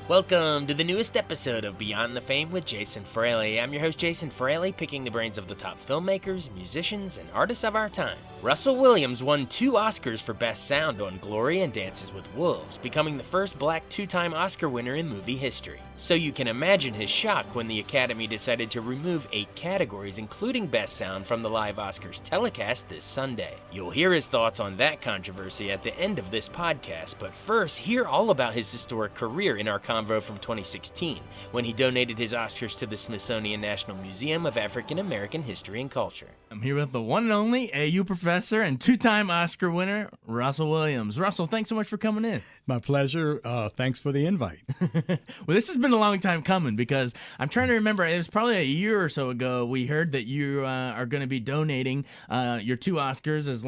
Welcome to the newest episode of Beyond the Fame with Jason Fraley. I'm your host, Jason Fraley, picking the brains of the top filmmakers, musicians, and artists of our time. Russell Williams won 2 Oscars for Best Sound on Glory and Dances with Wolves, becoming the first black 2-time Oscar winner in movie history. So you can imagine his shock when the Academy decided to remove 8 categories, including Best Sound, from the live Oscars telecast this Sunday. You'll hear his thoughts on that controversy at the end of this podcast, but first, hear all about his historic career in our convo from 2016, when he donated his Oscars to the Smithsonian National Museum of African American History and Culture. I'm here with the one and only AU professor and 2-time Oscar winner, Russell Williams. Russell, thanks so much for coming in. My pleasure. Thanks for the invite. Well, this has been a long time coming because I'm trying to remember. It was probably a year or so ago we heard that you are going to be donating your 2 Oscars as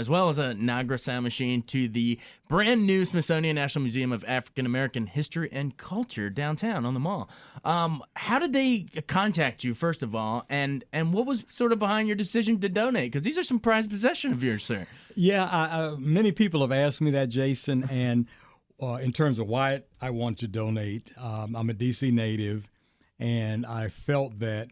well as a Nagra sound machine to the brand new Smithsonian National Museum of African American History and Culture downtown on the mall. How did they contact you, first of all, and what was sort of behind your decision to donate? Because these are some prized possession of yours, sir. Yeah, many people have asked me that, Jason, and in terms of why I want to donate, I'm a D.C. native, and I felt that,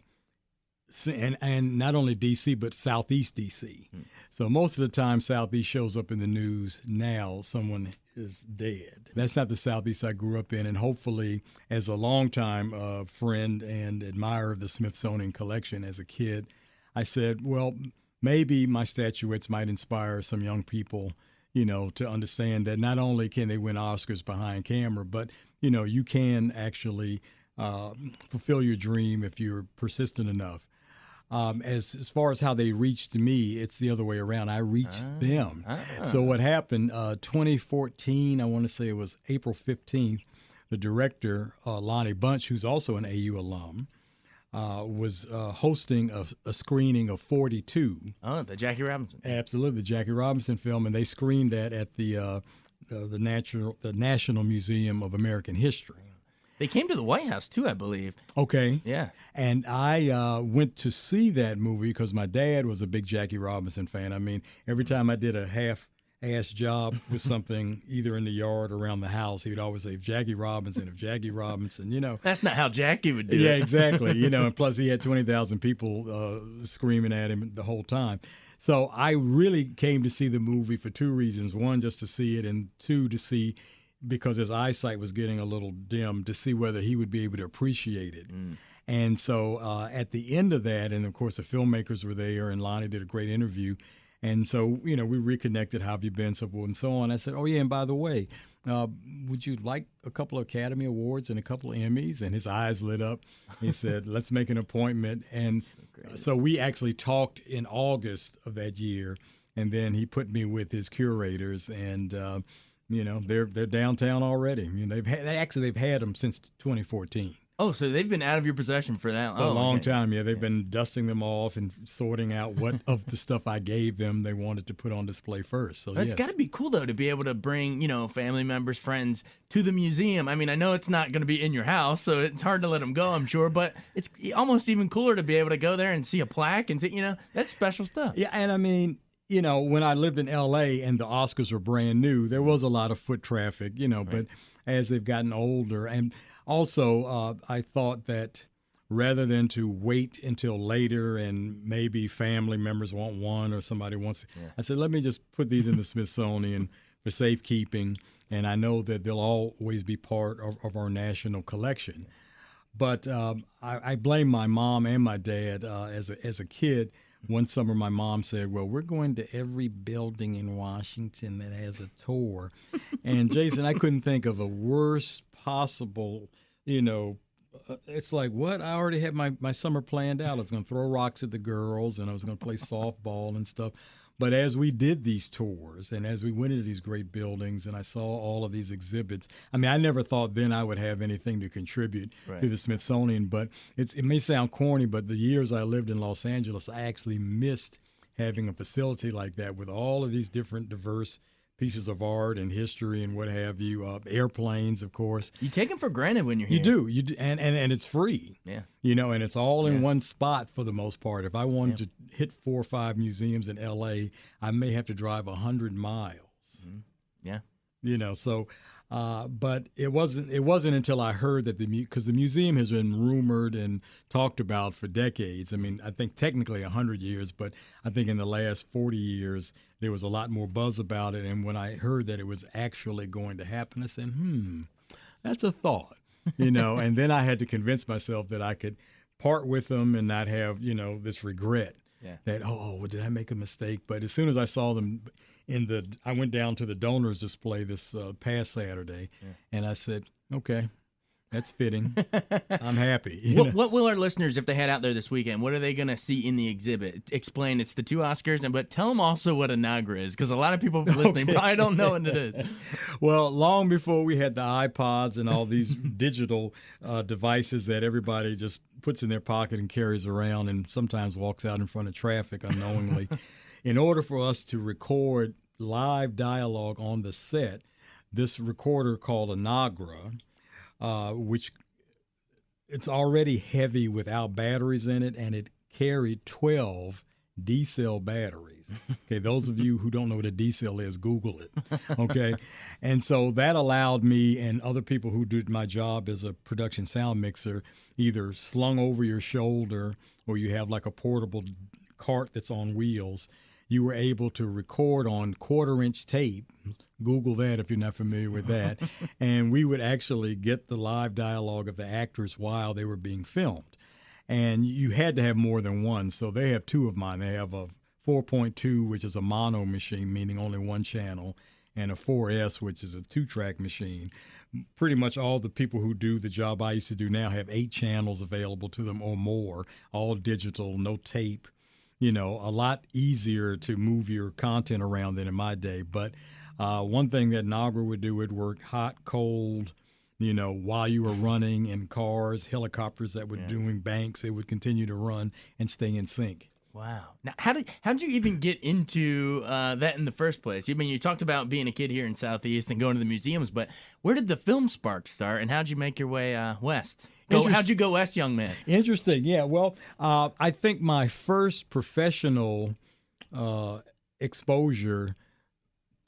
and not only D.C., but Southeast D.C. So most of the time, Southeast shows up in the news now, someone is dead. That's not the Southeast I grew up in, and hopefully, as a longtime friend and admirer of the Smithsonian Collection as a kid, I said, well, maybe my statuettes might inspire some young people, to understand that not only can they win Oscars behind camera, but, you can actually fulfill your dream if you're persistent enough. As far as how they reached me, it's the other way around. I reached them. So what happened, 2014, I want to say it was April 15th, the director, Lonnie Bunch, who's also an AU alum, was hosting a screening of 42. Oh, the Jackie Robinson. Absolutely, the Jackie Robinson film, and they screened that at the National Museum of American History. They came to the White House, too, I believe. Okay. Yeah. And I went to see that movie because my dad was a big Jackie Robinson fan. I mean, every time I did a half-ass job with something, either in the yard or around the house, he would always say, if Jackie Robinson, That's not how Jackie would do it. Yeah, exactly. And plus he had 20,000 people screaming at him the whole time. So I really came to see the movie for 2 reasons. 1, just to see it, and 2, to see, because his eyesight was getting a little dim, to see whether he would be able to appreciate it. And so at the end of that, and of course the filmmakers were there, and Lonnie did a great interview. And so, we reconnected, how have you been, so forth and so on. I said, oh, yeah, and by the way, would you like a couple of Academy Awards and a couple of Emmys? And his eyes lit up. He said, let's make an appointment. And so we actually talked in August of that year, and then he put me with his curators, and they're downtown already. They've had them since 2014. Oh, so they've been out of your possession for that For a long time. Yeah, they've been dusting them off and sorting out what of the stuff I gave them they wanted to put on display first. So it's got to be cool, though, to be able to bring, family members, friends to the museum. I mean, I know it's not going to be in your house, so it's hard to let them go, I'm sure, but it's almost even cooler to be able to go there and see a plaque and see, that's special stuff. Yeah, and I mean, when I lived in L.A. and the Oscars were brand new, there was a lot of foot traffic, Right. But as they've gotten older, and also I thought that rather than to wait until later and maybe family members want one or somebody wants, I said, let me just put these in the Smithsonian for safekeeping, and I know that they'll always be part of our national collection. But I blame my mom and my dad as a kid. One summer, my mom said, well, we're going to every building in Washington that has a tour. And, Jason, I couldn't think of a worse possible, it's like, what? I already had my summer planned out. I was going to throw rocks at the girls, and I was going to play softball and stuff. But as we did these tours and as we went into these great buildings and I saw all of these exhibits, I mean, I never thought then I would have anything to contribute to the Smithsonian. But it may sound corny, but the years I lived in Los Angeles, I actually missed having a facility like that with all of these different diverse pieces of art and history and what have you, airplanes, of course. You take them for granted when you're here. You do, and it's free. Yeah. And it's all in one spot for the most part. If I wanted to hit 4 or 5 museums in L.A., I may have to drive 100 miles. Yeah. So But it wasn't until I heard that because the museum has been rumored and talked about for decades. I mean, I think technically 100 years, but I think in the last 40 years there was a lot more buzz about it. And when I heard that it was actually going to happen, I said, that's a thought, And then I had to convince myself that I could part with them and not have this regret that well, did I make a mistake? But as soon as I saw them I went down to the donors display this past Saturday, and I said, okay, that's fitting. I'm happy. What will our listeners, if they head out there this weekend, what are they going to see in the exhibit? Explain it's the 2 Oscars, but tell them also what a Nagra is, because a lot of people listening probably don't know what it is. Well, long before we had the iPods and all these digital devices that everybody just puts in their pocket and carries around and sometimes walks out in front of traffic unknowingly, in order for us to record live dialogue on the set, this recorder called a Nagra, which it's already heavy without batteries in it, and it carried 12 D-cell batteries. Okay, those of you who don't know what a D-cell is, Google it. Okay, and so that allowed me and other people who did my job as a production sound mixer, either slung over your shoulder or you have like a portable cart that's on wheels. You were able to record on 1/4-inch tape. Google that if you're not familiar with that. And we would actually get the live dialogue of the actors while they were being filmed. And you had to have more than one. So they have 2 of mine. They have a 4.2, which is a mono machine, meaning only one channel, and a 4S, which is a 2-track machine. Pretty much all the people who do the job I used to do now have 8 channels available to them or more, all digital, no tape. A lot easier to move your content around than in my day. But one thing that Nagra would do, would work hot, cold, while you were running in cars, helicopters that were doing banks, it would continue to run and stay in sync. Wow. Now, how did you even get into that in the first place? I mean, you talked about being a kid here in Southeast and going to the museums, but where did the film spark start, and how'd you make your way west? How'd you go west, young man? Interesting. Yeah. Well, I think my first professional exposure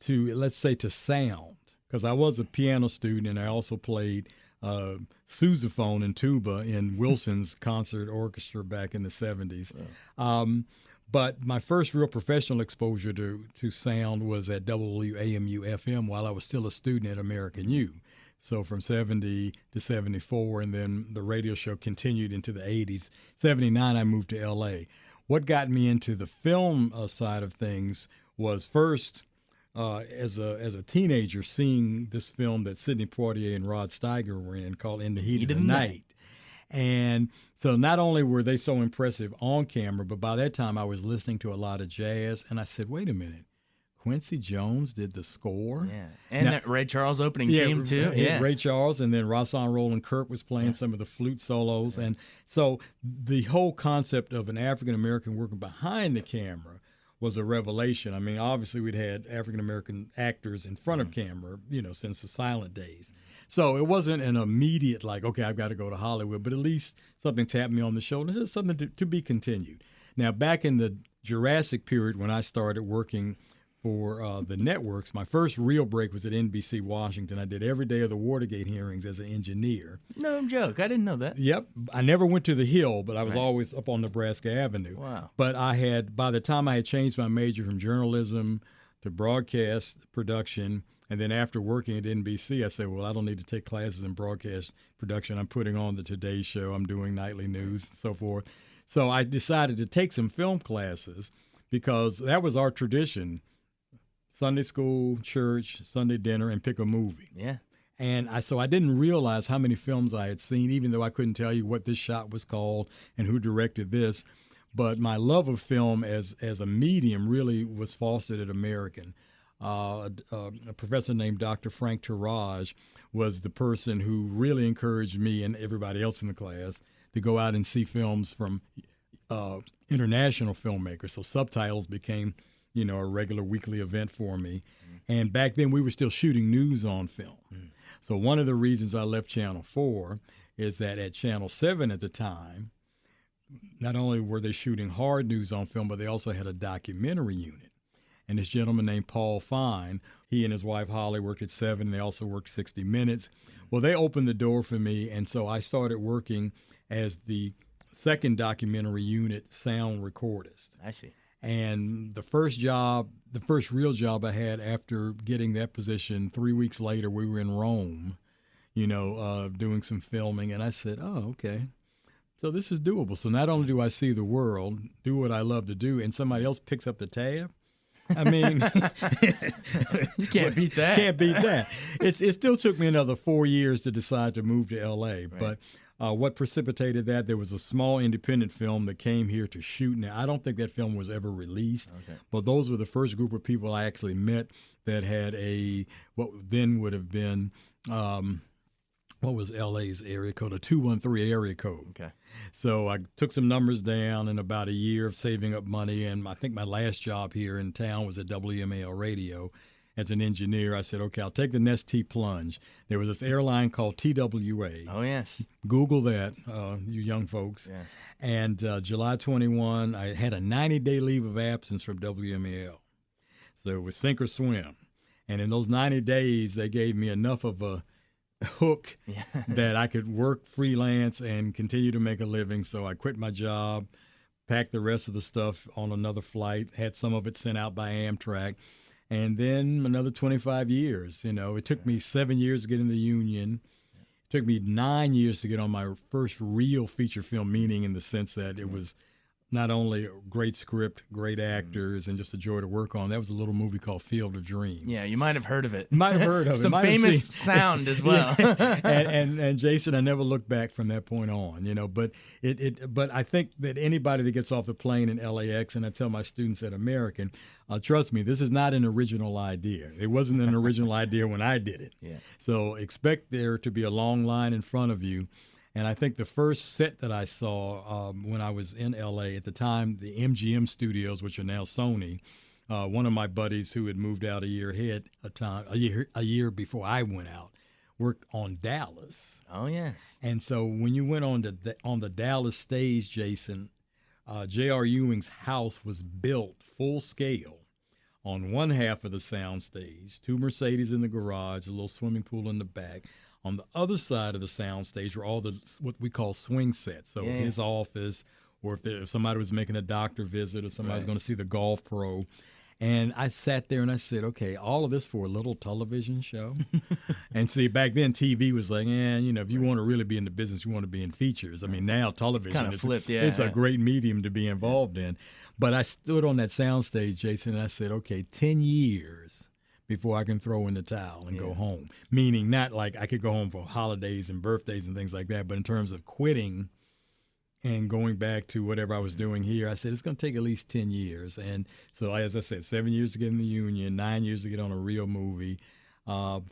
to, let's say, to sound, because I was a piano student and I also played sousaphone and tuba in Wilson's concert orchestra back in the 70s. But my first real professional exposure to sound was at WAMU-FM while I was still a student at American U. So from 70 to 74, and then the radio show continued into the 80s. 79, I moved to L.A. What got me into the film side of things was first, as a teenager, seeing this film that Sidney Poitier and Rod Steiger were in called In the Heat of the Night. And so not only were they so impressive on camera, but by that time I was listening to a lot of jazz, and I said, wait a minute. Quincy Jones did the score. Yeah. And that Ray Charles opening theme, too. Yeah. Ray Charles, and then Rahsaan Roland Kirk was playing some of the flute solos. And so the whole concept of an African-American working behind the camera was a revelation. I mean, obviously we'd had African-American actors in front of camera, since the silent days. So it wasn't an immediate, like, okay, I've got to go to Hollywood, but at least something tapped me on the shoulder. This is something to be continued. Now, back in the Jurassic period when I started working for the networks, my first real break was at NBC Washington. I did every day of the Watergate hearings as an engineer. No joke. I didn't know that. Yep. I never went to the Hill, but I was always up on Nebraska Avenue. Wow. But by the time I had changed my major from journalism to broadcast production, and then after working at NBC, I said, well, I don't need to take classes in broadcast production. I'm putting on the Today Show. I'm doing nightly news and so forth. So I decided to take some film classes because that was our tradition. Sunday school, church, Sunday dinner, and pick a movie. Yeah. And so I didn't realize how many films I had seen, even though I couldn't tell you what this shot was called and who directed this. But my love of film as a medium really was fostered at American. A professor named Dr. Frank Turage was the person who really encouraged me and everybody else in the class to go out and see films from international filmmakers. So Subtitles became a regular weekly event for me. And back then we were still shooting news on film. So one of the reasons I left Channel 4 is that at Channel 7 at the time, not only were they shooting hard news on film, but they also had a documentary unit. and this gentleman named Paul Fine. He and his wife Holly worked at 7, and they also worked 60 Minutes. Well, they opened the door for me, and so I started working as the second documentary unit sound recordist. I see. And the first real job I had after getting that position, 3 weeks later, we were in Rome, doing some filming, and I said, oh, okay. So this is doable. So not only do I see the world, do what I love to do, and somebody else picks up the tab, I mean, you can't beat that. Can't beat that. It still took me another 4 years to decide to move to L.A., right. But what precipitated that, there was a small independent film that came here to shoot. Now, I don't think that film was ever released, but those were the first group of people I actually met that had what then would have been, what was L.A.'s area code? A 213 area code. Okay. So I took some numbers down in about a year of saving up money, and I think my last job here in town was at WMAL Radio as an engineer. I said, okay, I'll take the Nestea plunge. There was this airline called TWA. Oh, yes. Google that, you young folks. Yes. And July 21, I had a 90-day leave of absence from WMAL. So it was sink or swim. And in those 90 days, they gave me enough of a hook that I could work freelance and continue to make a living. So I quit my job, packed the rest of the stuff on another flight, had some of it sent out by Amtrak, and then another 25 years. It took me 7 years to get in the union. It took me 9 years to get on my first real feature film, meaning in the sense that it was not only a great script, great actors, and just a joy to work on. That was a little movie called Field of Dreams. Yeah, you might have heard of it. Might have heard of it. Some famous sound as well. Yeah. and Jason, I never looked back from that point on. But but I think that anybody that gets off the plane in LAX, and I tell my students at American, trust me, this is not an original idea. It wasn't an original idea when I did it. Yeah. So expect there to be a long line in front of you. And I think the first set that I saw when I was in L.A. at the time, the MGM Studios, which are now Sony, one of my buddies who had moved out a year before I went out, worked on Dallas. Oh, yes. And so when you went on the Dallas stage, Jason, J.R. Ewing's house was built full scale on one half of the sound stage, 2 Mercedes in the garage, a little swimming pool in the back. On the other side of the soundstage were all what we call swing sets. So his office, or if somebody was making a doctor visit, or somebody was going to see the golf pro. And I sat there and I said, okay, all of this for a little television show? And see, back then TV was like, if you want to really be in the business, you want to be in features. I mean, now television kind of flipped, it's a great medium to be involved in. But I stood on that soundstage, Jason, and I said, okay, 10 years before I can throw in the towel and go home. Meaning not like I could go home for holidays and birthdays and things like that, but in terms of quitting and going back to whatever I was doing here, I said it's going to take at least 10 years. And so, as I said, 7 years to get in the union, 9 years to get on a real movie.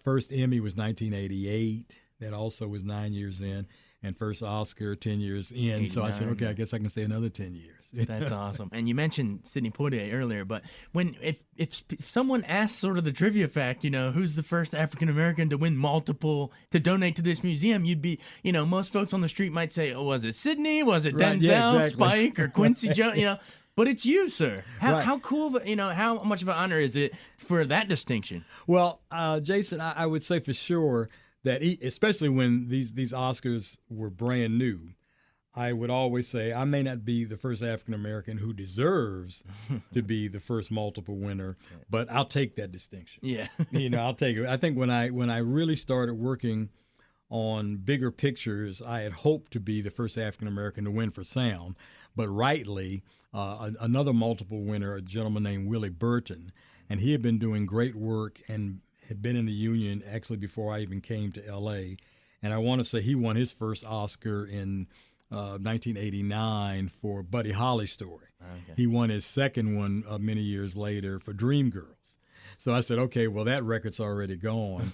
First Emmy was 1988. That also was 9 years in. And first Oscar, 10 years in. So I said, okay, I guess I can stay another 10 years. That's awesome. And you mentioned Sidney Poitier earlier, but if someone asks sort of the trivia fact, who's the first African American to win multiple to donate to this museum, you'd be, most folks on the street might say, oh, was it Sidney? Was it Denzel, Spike, or Quincy Jones? But it's you, sir. How cool, how much of an honor is it for that distinction? Well, Jason, I would say for sure that especially when these Oscars were brand new, I would always say I may not be the first African American who deserves to be the first multiple winner, but I'll take that distinction. Yeah, I'll take it. I think when I really started working on bigger pictures, I had hoped to be the first African American to win for sound, but rightly, another multiple winner, a gentleman named Willie Burton, and he had been doing great work and had been in the union actually before I even came to L.A. And I want to say he won his first Oscar in 1989 for Buddy Holly Story. Okay. He won his second one many years later for Dreamgirls. So I said, okay, well, that record's already gone.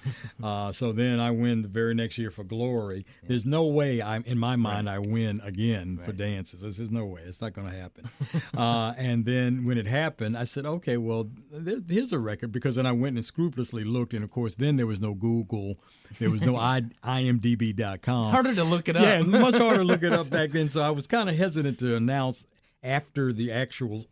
So then I win the very next year for Glory. Yeah. There's no way, in my mind, I win again for Dances. There's no way. It's not going to happen. And then when it happened, I said, okay, well, here's a record. Because then I went and scrupulously looked. And, of course, then there was no Google. There was no IMDb.com. It's harder to look it up. Yeah, much harder to look it up back then. So I was kind of hesitant to announce after the actual,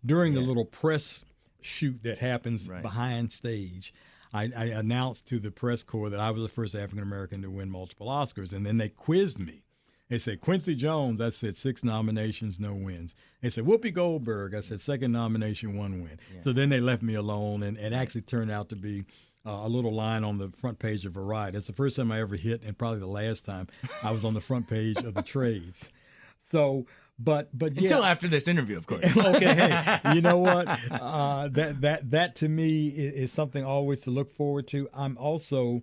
during the little press shoot that happens behind stage. I announced to the press corps that I was the first African American to win multiple Oscars, and then they quizzed me. They said, Quincy Jones. I said 6 nominations, no wins. They said, Whoopi Goldberg. I said 2nd nomination, 1 win. Yeah. So then they left me alone, and it actually turned out to be a little line on the front page of Variety. That's the first time I ever hit, and probably the last time I was on the front page of the trades. So, but yeah. Until after this interview, of course. Okay, hey, you know what? That to me is something always to look forward to. I'm also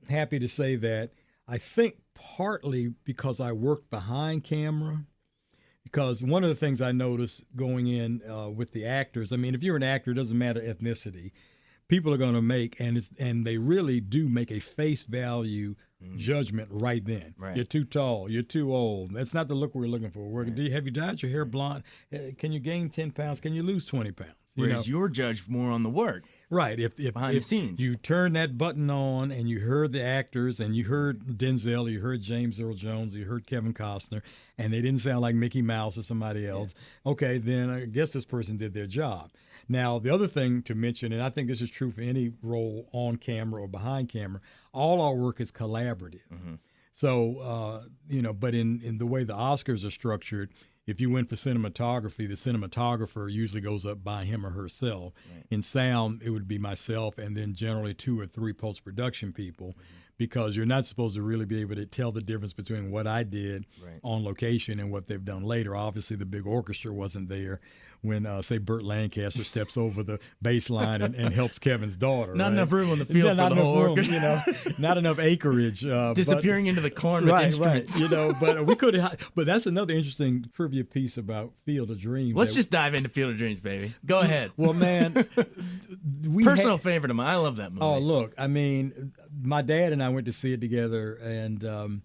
happy to say that I think partly because I worked behind camera, because one of the things I noticed going in with the actors, I mean, if you're an actor, it doesn't matter ethnicity, people are going to make, and they really do make a face value judgment right then. Right. You're too tall. You're too old. That's not the look we're looking for. Have you dyed your hair blonde? Can you gain 10 pounds? Can you lose 20 pounds? Whereas you're judged more on the work. Right. If behind the scenes. You turn that button on and you heard the actors and you heard Denzel, you heard James Earl Jones, you heard Kevin Costner, and they didn't sound like Mickey Mouse or somebody else, okay, then I guess this person did their job. Now, the other thing to mention, and I think this is true for any role on camera or behind camera, all our work is collaborative. Mm-hmm. So, but in the way the Oscars are structured, if you win for cinematography, the cinematographer usually goes up by him or herself. Right. In sound, it would be myself and then generally 2 or 3 post-production people, because you're not supposed to really be able to tell the difference between what I did on location and what they've done later. Obviously, the big orchestra wasn't there when, say, Burt Lancaster steps over the bass line and helps Kevin's daughter. Not enough room on the field for the whole orchestra. Not enough acreage. Disappearing into the corn with instruments. Right, but we could have. But that's another interesting trivia piece about Field of Dreams. Let's just dive into Field of Dreams, baby. Go ahead. Well, man, personal favorite of mine. I love that movie. Oh, look, I mean, my dad and I went to see it together, and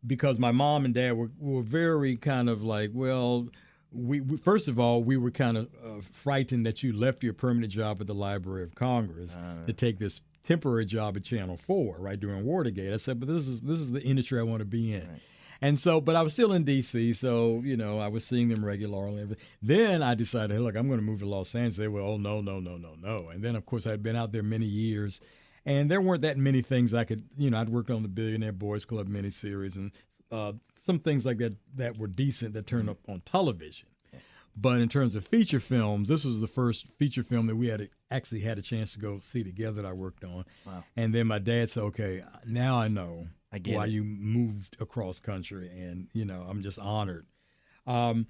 because my mom and dad were very kind of like, well, we first of all, we were kind of frightened that you left your permanent job at the Library of Congress to take this temporary job at Channel 4, right, during Watergate. I said, but this is the industry I want to be in. Right. And so, but I was still in D.C., so, I was seeing them regularly. Then I decided, hey, look, I'm going to move to Los Angeles. They were, oh, no. And then, of course, I'd been out there many years, and there weren't that many things I could, I'd worked on the Billionaire Boys Club miniseries and some things like that were decent that turned up on television. But in terms of feature films, this was the first feature film that we had a chance to go see together that I worked on. Wow. And then my dad said, okay, now I know why you moved across country, and, I'm just honored. And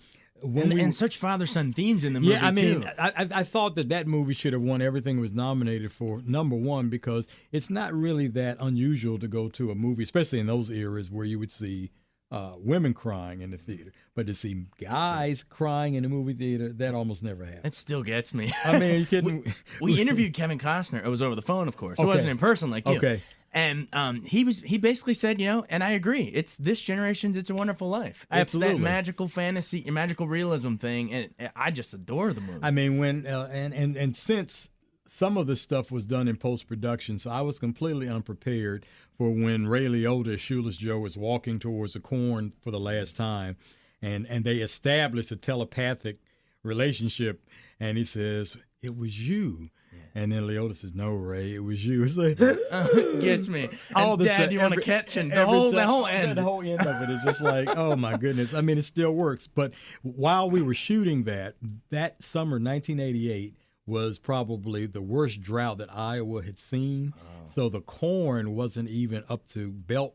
such father-son themes in the movie, yeah, I mean, too. I thought that movie should have won everything it was nominated for, number one, because it's not really that unusual to go to a movie, especially in those eras where you would see women crying in the theater. But to see guys crying in the movie theater, that almost never happened. It still gets me. I mean, you kidding? We interviewed Kevin Costner. It was over the phone, of course. It wasn't in person like you. Okay. And he basically said, and I agree, it's this generation's It's a Wonderful Life. Absolutely. It's that magical fantasy, magical realism thing, and I just adore the movie. I mean, when and since some of this stuff was done in post-production, so I was completely unprepared for when Ray Liotta, Shoeless Joe, was walking towards the corn for the last time, and they established a telepathic relationship, and he says, "It was you." And then Liotta says, "No, Ray, it was you." It's like gets me. All the Dad, you want to catch, and the whole end. The whole end of it is just like, oh my goodness. I mean, it still works. But while we were shooting that summer, 1988, was probably the worst drought that Iowa had seen. Oh. So the corn wasn't even up to belt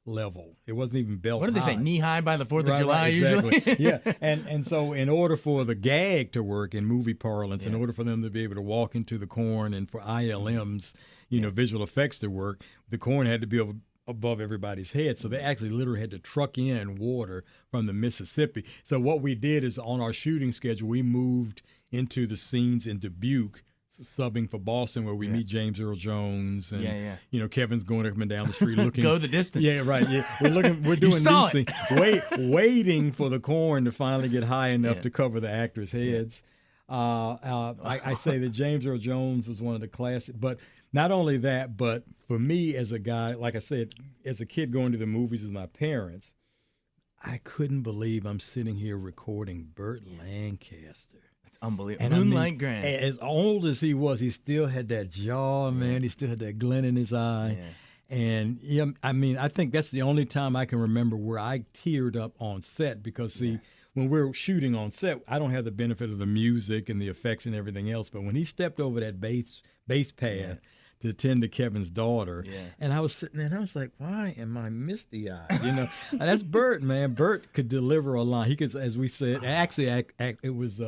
level. It wasn't even belt high. What did they say? Knee high by the 4th of July, exactly. usually? Yeah. And so in order for the gag to work in movie parlance, in order for them to be able to walk into the corn and for ILM's, visual effects to work, the corn had to be above everybody's head. So they actually literally had to truck in water from the Mississippi. So what we did is on our shooting schedule, we moved into the scenes in Dubuque, subbing for Boston, where we meet James Earl Jones, and Kevin's going up and down the street looking. Go the distance. Yeah, right. Yeah, we're doing these things, waiting for the corn to finally get high enough to cover the actors' heads. I say that James Earl Jones was one of the classic, but not only that, but for me as a guy, like I said, as a kid going to the movies with my parents, I couldn't believe I'm sitting here recording Burt Lancaster. That's Unbelievable. And I mean, Moonlight Grant. as old as he was, he still had that jaw, man. He still had that glint in his eye. Yeah. And yeah, I mean, I think that's the only time I can remember where I teared up on set because, see, when we're shooting on set, I don't have the benefit of the music and the effects and everything else. But when he stepped over that bass pad to tend to Kevin's daughter, and I was sitting there and I was like, why am I misty-eyed? You know, and that's Bert, man. Bert could deliver a line. He could, as we said, actually, it was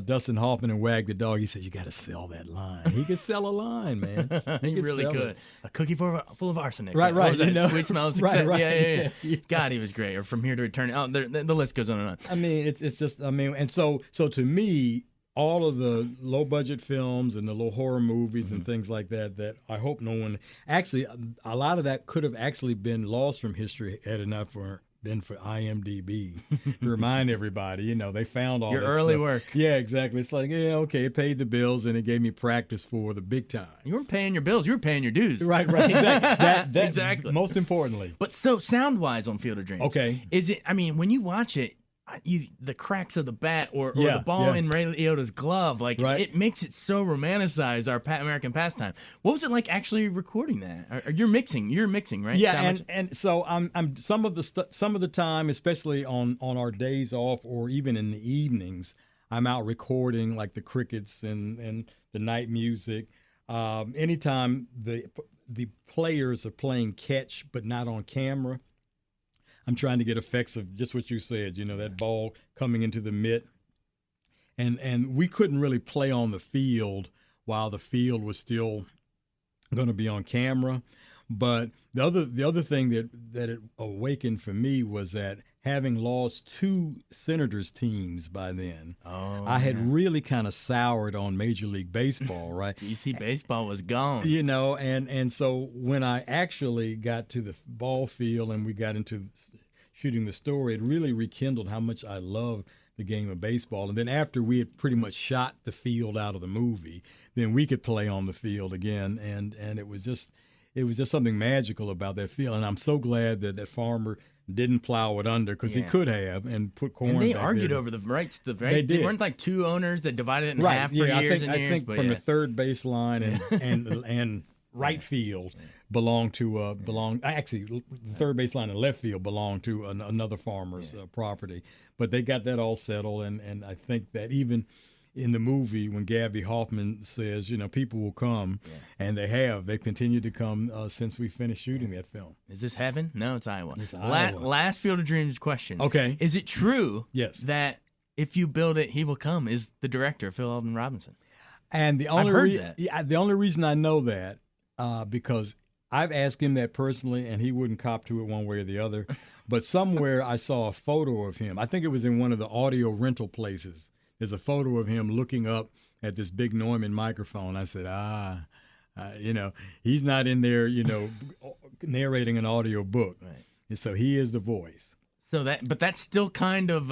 Dustin Hoffman and Wag the Dog. He said, you got to sell that line. He could sell a line, man. He really sell could. it. A cookie full of arsenic. Right. What was that? You know? Sweet Smell of Right, Success. right. Yeah. God, he was great. Or From Here to Eternity. Oh, the list goes on and on. I mean, it's just, I mean, and so to me, all of the low budget films and the little horror movies and things like that I hope no one actually, a lot of that could have actually been lost from history had it not been for IMDb to remind everybody, you know, they found all Your that early stuff. work. Yeah, exactly. It's like, yeah, okay, it paid the bills and it gave me practice for the big time. You weren't paying your bills. You were paying your dues. Right, exactly. That Exactly. Most importantly. But so sound-wise on Field of Dreams. Okay. Is it, I mean, when you watch it, the cracks of the bat or Yeah, the ball yeah. in Ray Liotta's glove, like Right. it makes it so romanticized our American pastime. What was it like actually recording that? Or you're mixing, right? Yeah, Sound and so I'm some of the time, especially on our days off or even in the evenings, I'm out recording like the crickets and the night music. Anytime the players are playing catch but not on camera, I'm trying to get effects of just what you said, you know, that ball coming into the mitt. And we couldn't really play on the field while the field was still going to be on camera. But the other thing that it awakened for me was that having lost 2 Senators teams by then, I had really kind of soured on Major League Baseball, right? DC baseball was gone. You know, and so when I actually got to the ball field and we got into shooting the story, it really rekindled how much I love the game of baseball. And then after we had pretty much shot the field out of the movie, then we could play on the field again. And it was just something magical about that field. And I'm so glad that farmer didn't plow it under because he could have and put corn And they back argued there. over the rights. They did. Weren't like 2 owners that divided it in Right, half for yeah, years I and years. think But from yeah. the third baseline and right field belonged to actually the third baseline and left field belonged to another farmer's property, but they got that all settled, and I think that even in the movie when Gabby Hoffman says, you know, people will come, and they've continued to come since we finished shooting that film. Is this heaven? No, it's Iowa. It's Iowa. Last Field of Dreams question. Okay. Is it true Yes. that if you build it, he will come? Is the director Phil Alden Robinson? And the only heard that. the only reason I know that because I've asked him that personally, and he wouldn't cop to it one way or the other. But somewhere I saw a photo of him. I think it was in one of the audio rental places. There's a photo of him looking up at this big Neumann microphone. I said, you know, he's not in there, you know, narrating an audio book. Right. And so he is the voice. So but that's still kind of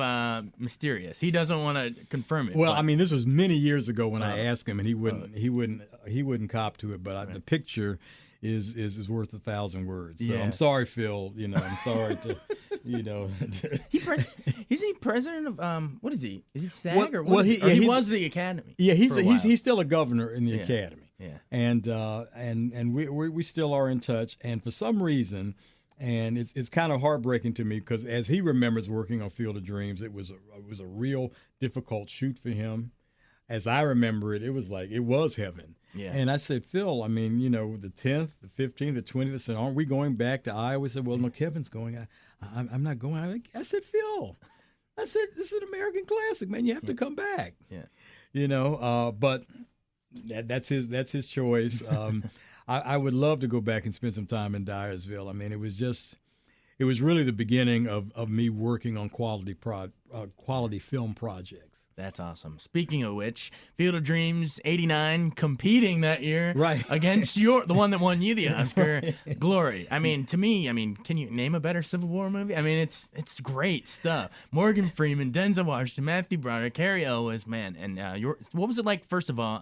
mysterious. He doesn't want to confirm it. Well, but- I mean, this was many years ago when I asked him, and he wouldn't cop to it. But the picture is worth 1,000 words. So Yeah. I'm sorry, Phil. You know, I'm sorry to, you know. Isn't he president of what is he? Is he SAG Well- or what? well, is he- he, or yeah, he he's- was the Academy. Yeah, for a while. he's still a governor in the academy. Yeah. And we still are in touch. And for some reason, and it's kind of heartbreaking to me because as he remembers working on Field of Dreams, it was a real difficult shoot for him. As I remember it, it was heaven. Yeah. And I said, Phil, I mean, you know, the 10th, the 15th, the 20th, I said, aren't we going back to Iowa? He said, well, no, Kevin's going. I'm not going. I said, Phil, this is an American classic, man. You have to come back. Yeah. You know, but that's his choice. I would love to go back and spend some time in Dyersville. I mean, it was really the beginning of me working on quality film projects. That's awesome. Speaking of which, Field of Dreams '89 competing that year Right. against the one that won you the Oscar, Glory. I mean, to me, can you name a better Civil War movie? I mean, it's great stuff. Morgan Freeman, Denzel Washington, Matthew Broderick, Cary Elwes, man. And what was it like? First of all,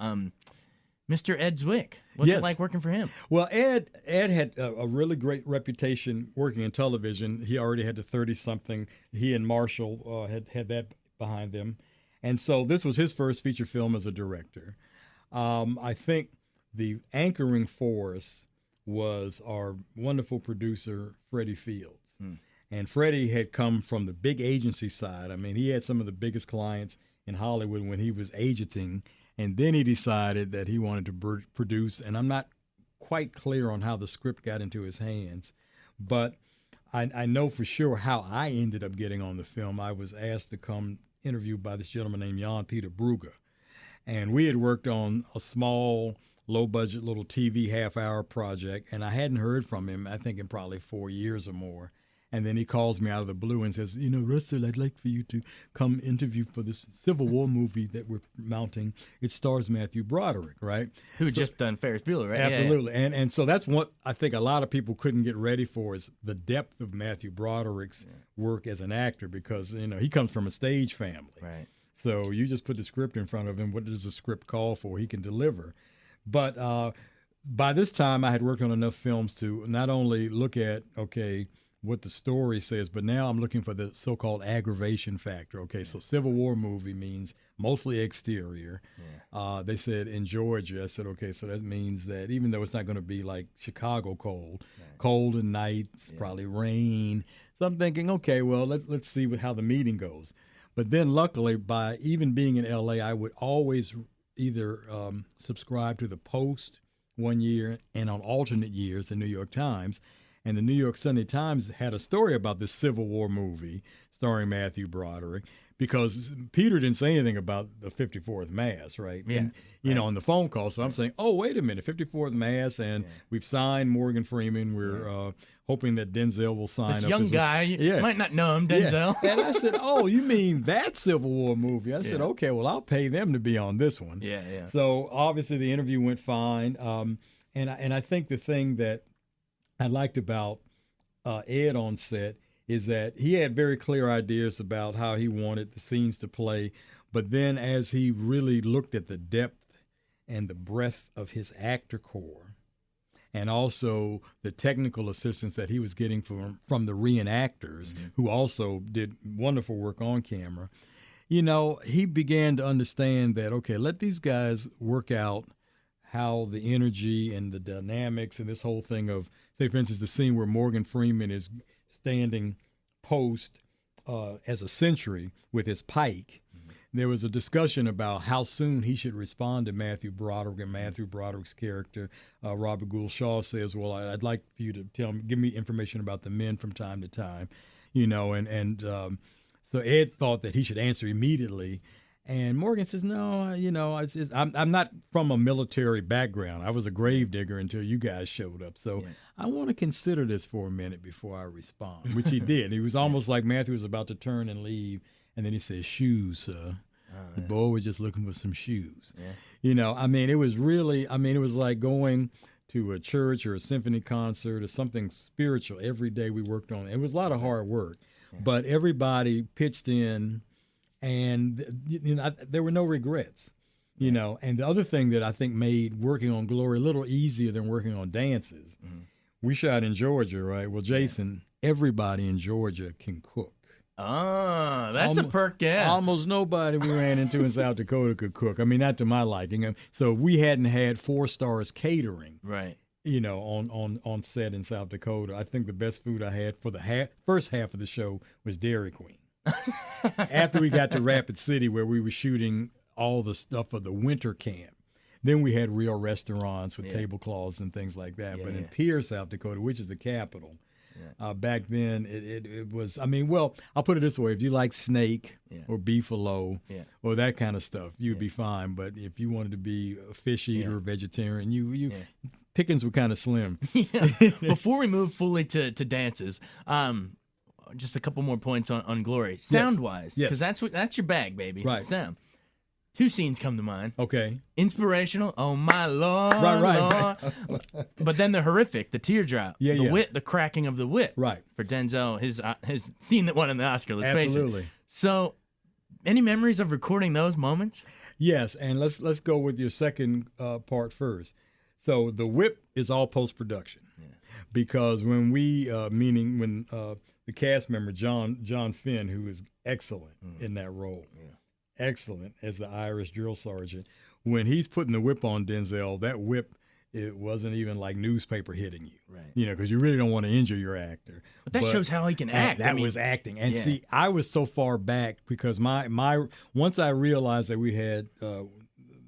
Mr. Ed Zwick. What's Yes. it like working for him? Well, Ed had a really great reputation working in television. He already had the 30-something. He and Marshall had that behind them. And so this was his first feature film as a director. I think the anchoring force was our wonderful producer, Freddie Fields. And Freddie had come from the big agency side. I mean, he had some of the biggest clients in Hollywood when he was agenting. And then he decided that he wanted to produce. And I'm not quite clear on how the script got into his hands. But I know for sure how I ended up getting on the film. I was asked to come interviewed by this gentleman named Jan Peter Brugge. And we had worked on a small, low-budget little TV half-hour project. And I hadn't heard from him, I think, in probably 4 years or more. And then he calls me out of the blue and says, Russell, I'd like for you to come interview for this Civil War movie that we're mounting. It stars Matthew Broderick, right? Who had just done Ferris Bueller, right? Absolutely. Yeah. And so that's what I think a lot of people couldn't get ready for is the depth of Matthew Broderick's work as an actor because, he comes from a stage family. Right. So you just put the script in front of him. What does the script call for? He can deliver. But by this time, I had worked on enough films to not only look at, what the story says, but now I'm looking for the so-called aggravation factor. Okay, so Civil War movie means mostly exterior. Yeah. They said in Georgia. I said, okay, so that means that even though it's not going to be like Chicago cold, cold and nights, probably rain. So I'm thinking, okay, well, let's see how the meeting goes. But then luckily, by even being in L.A., I would always either subscribe to the Post one year and on alternate years, the New York Times. And the New York Sunday Times had a story about this Civil War movie starring Matthew Broderick because Peter didn't say anything about the 54th Mass, right? Yeah. And, on the phone call. So I'm saying, oh, wait a minute, 54th Mass, and we've signed Morgan Freeman. We're hoping that Denzel will sign this up. Young guy, you might not know him, Denzel. Yeah. And I said, oh, you mean that Civil War movie? I said, okay, well, I'll pay them to be on this one. Yeah. So obviously the interview went fine. And I think the thing that I liked about Ed on set is that he had very clear ideas about how he wanted the scenes to play. But then as he really looked at the depth and the breadth of his actor corps and also the technical assistance that he was getting from the reenactors, who also did wonderful work on camera, he began to understand that, okay, let these guys work out how the energy and the dynamics and this whole thing of, say, for instance, the scene where Morgan Freeman is standing post as a sentry with his pike. There was a discussion about how soon he should respond to Matthew Broderick and Matthew Broderick's character. Robert Gould Shaw says, well, I'd like for you to give me information about the men from time to time, so Ed thought that he should answer immediately. And Morgan says, no, I'm not from a military background. I was a gravedigger until you guys showed up. So I want to consider this for a minute before I respond, which he did. He was almost like Matthew was about to turn and leave. And then he said, shoes, sir. The boy was just looking for some shoes. Yeah. It was really, it was like going to a church or a symphony concert or something spiritual every day we worked on. It was a lot of hard work, but everybody pitched in. And there were no regrets, And the other thing that I think made working on Glory a little easier than working on Dances, we shot in Georgia, right? Well, Jason, everybody in Georgia can cook. Ah, that's a perk, yeah. Almost nobody we ran into in South Dakota could cook. Not to my liking. So if we hadn't had 4 Stars catering, right? On set in South Dakota, I think the best food I had for the first half of the show was Dairy Queen. After we got to Rapid City, where we were shooting all the stuff for the winter camp, then we had real restaurants with tablecloths and things like that. But in Pierre, South Dakota, which is the capital, back then it was, I'll put it this way. If you like snake or beefalo or that kind of stuff, you'd be fine. But if you wanted to be a fish eater or vegetarian, you pickings were kind of slim. Before we move fully to dances, just a couple more points on Glory. Sound-wise, because that's your bag, baby. Right. Sound. 2 scenes come to mind. Okay. Inspirational. Oh, my Lord. Right. But then the horrific, the teardrop. The cracking of the whip. Right. For Denzel, his scene that won in the Oscar, let's face it. Absolutely. So, any memories of recording those moments? Yes, and let's go with your second part first. So the whip is all post-production. Because when the cast member, John Finn, who is excellent in that role, excellent as the Irish drill sergeant. When he's putting the whip on Denzel, that whip, it wasn't even like newspaper hitting you, Right. you know, because you really don't want to injure your actor. But that shows how he can act. That I mean, was acting. And yeah. see, I was so far back because my once I realized that we had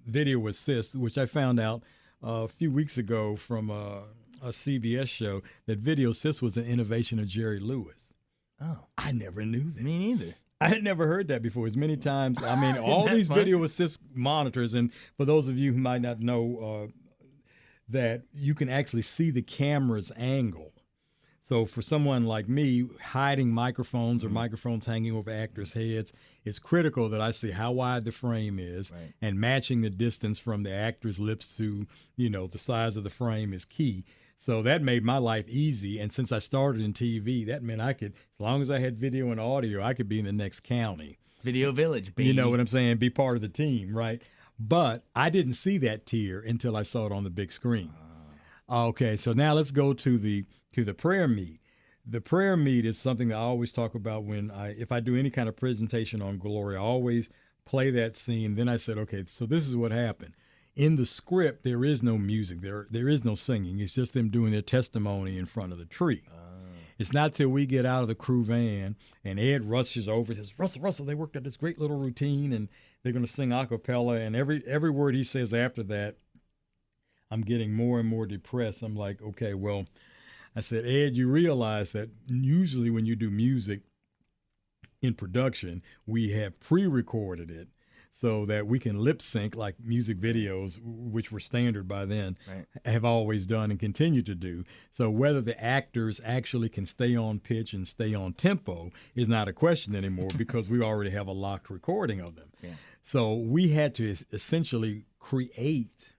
video assist, which I found out a few weeks ago from a CBS show, that video assist was an innovation of Jerry Lewis. Oh, I never knew that. me neither. I had never heard that before as many times. I mean, all that these fun? video assist monitors, and for those of you who might not know that you can actually see the camera's angle. So for someone like me, hiding microphones or microphones hanging over actors' heads, it's critical that I see how wide the frame is, Right. and matching the distance from the actor's lips to, you know, the size of the frame is key. So that made my life easy. And since I started in TV, that meant I could, as long as I had video and audio, I could be in the next county. Video Village, baby. You know what I'm saying? Be part of the team, right? But I didn't see that tier until I saw it on the big screen. Okay, so now let's go to the prayer meet. The prayer meet is something that I always talk about if I do any kind of presentation on Glory. I always play that scene. Then I said, okay, so this is what happened. In the script, there is no music. There is no singing. It's just them doing their testimony in front of the tree. It's not till we get out of the crew van and Ed rushes over and says, Russell, they worked out this great little routine and they're going to sing a cappella. And every word he says after that, I'm getting more and more depressed. I'm like, okay, well, I said, Ed, you realize that usually when you do music in production, we have pre-recorded it so that we can lip sync like music videos, which were standard by then, Right. have always done and continue to do. So whether the actors actually can stay on pitch and stay on tempo is not a question anymore because we already have a locked recording of them. Yeah. So we had to essentially create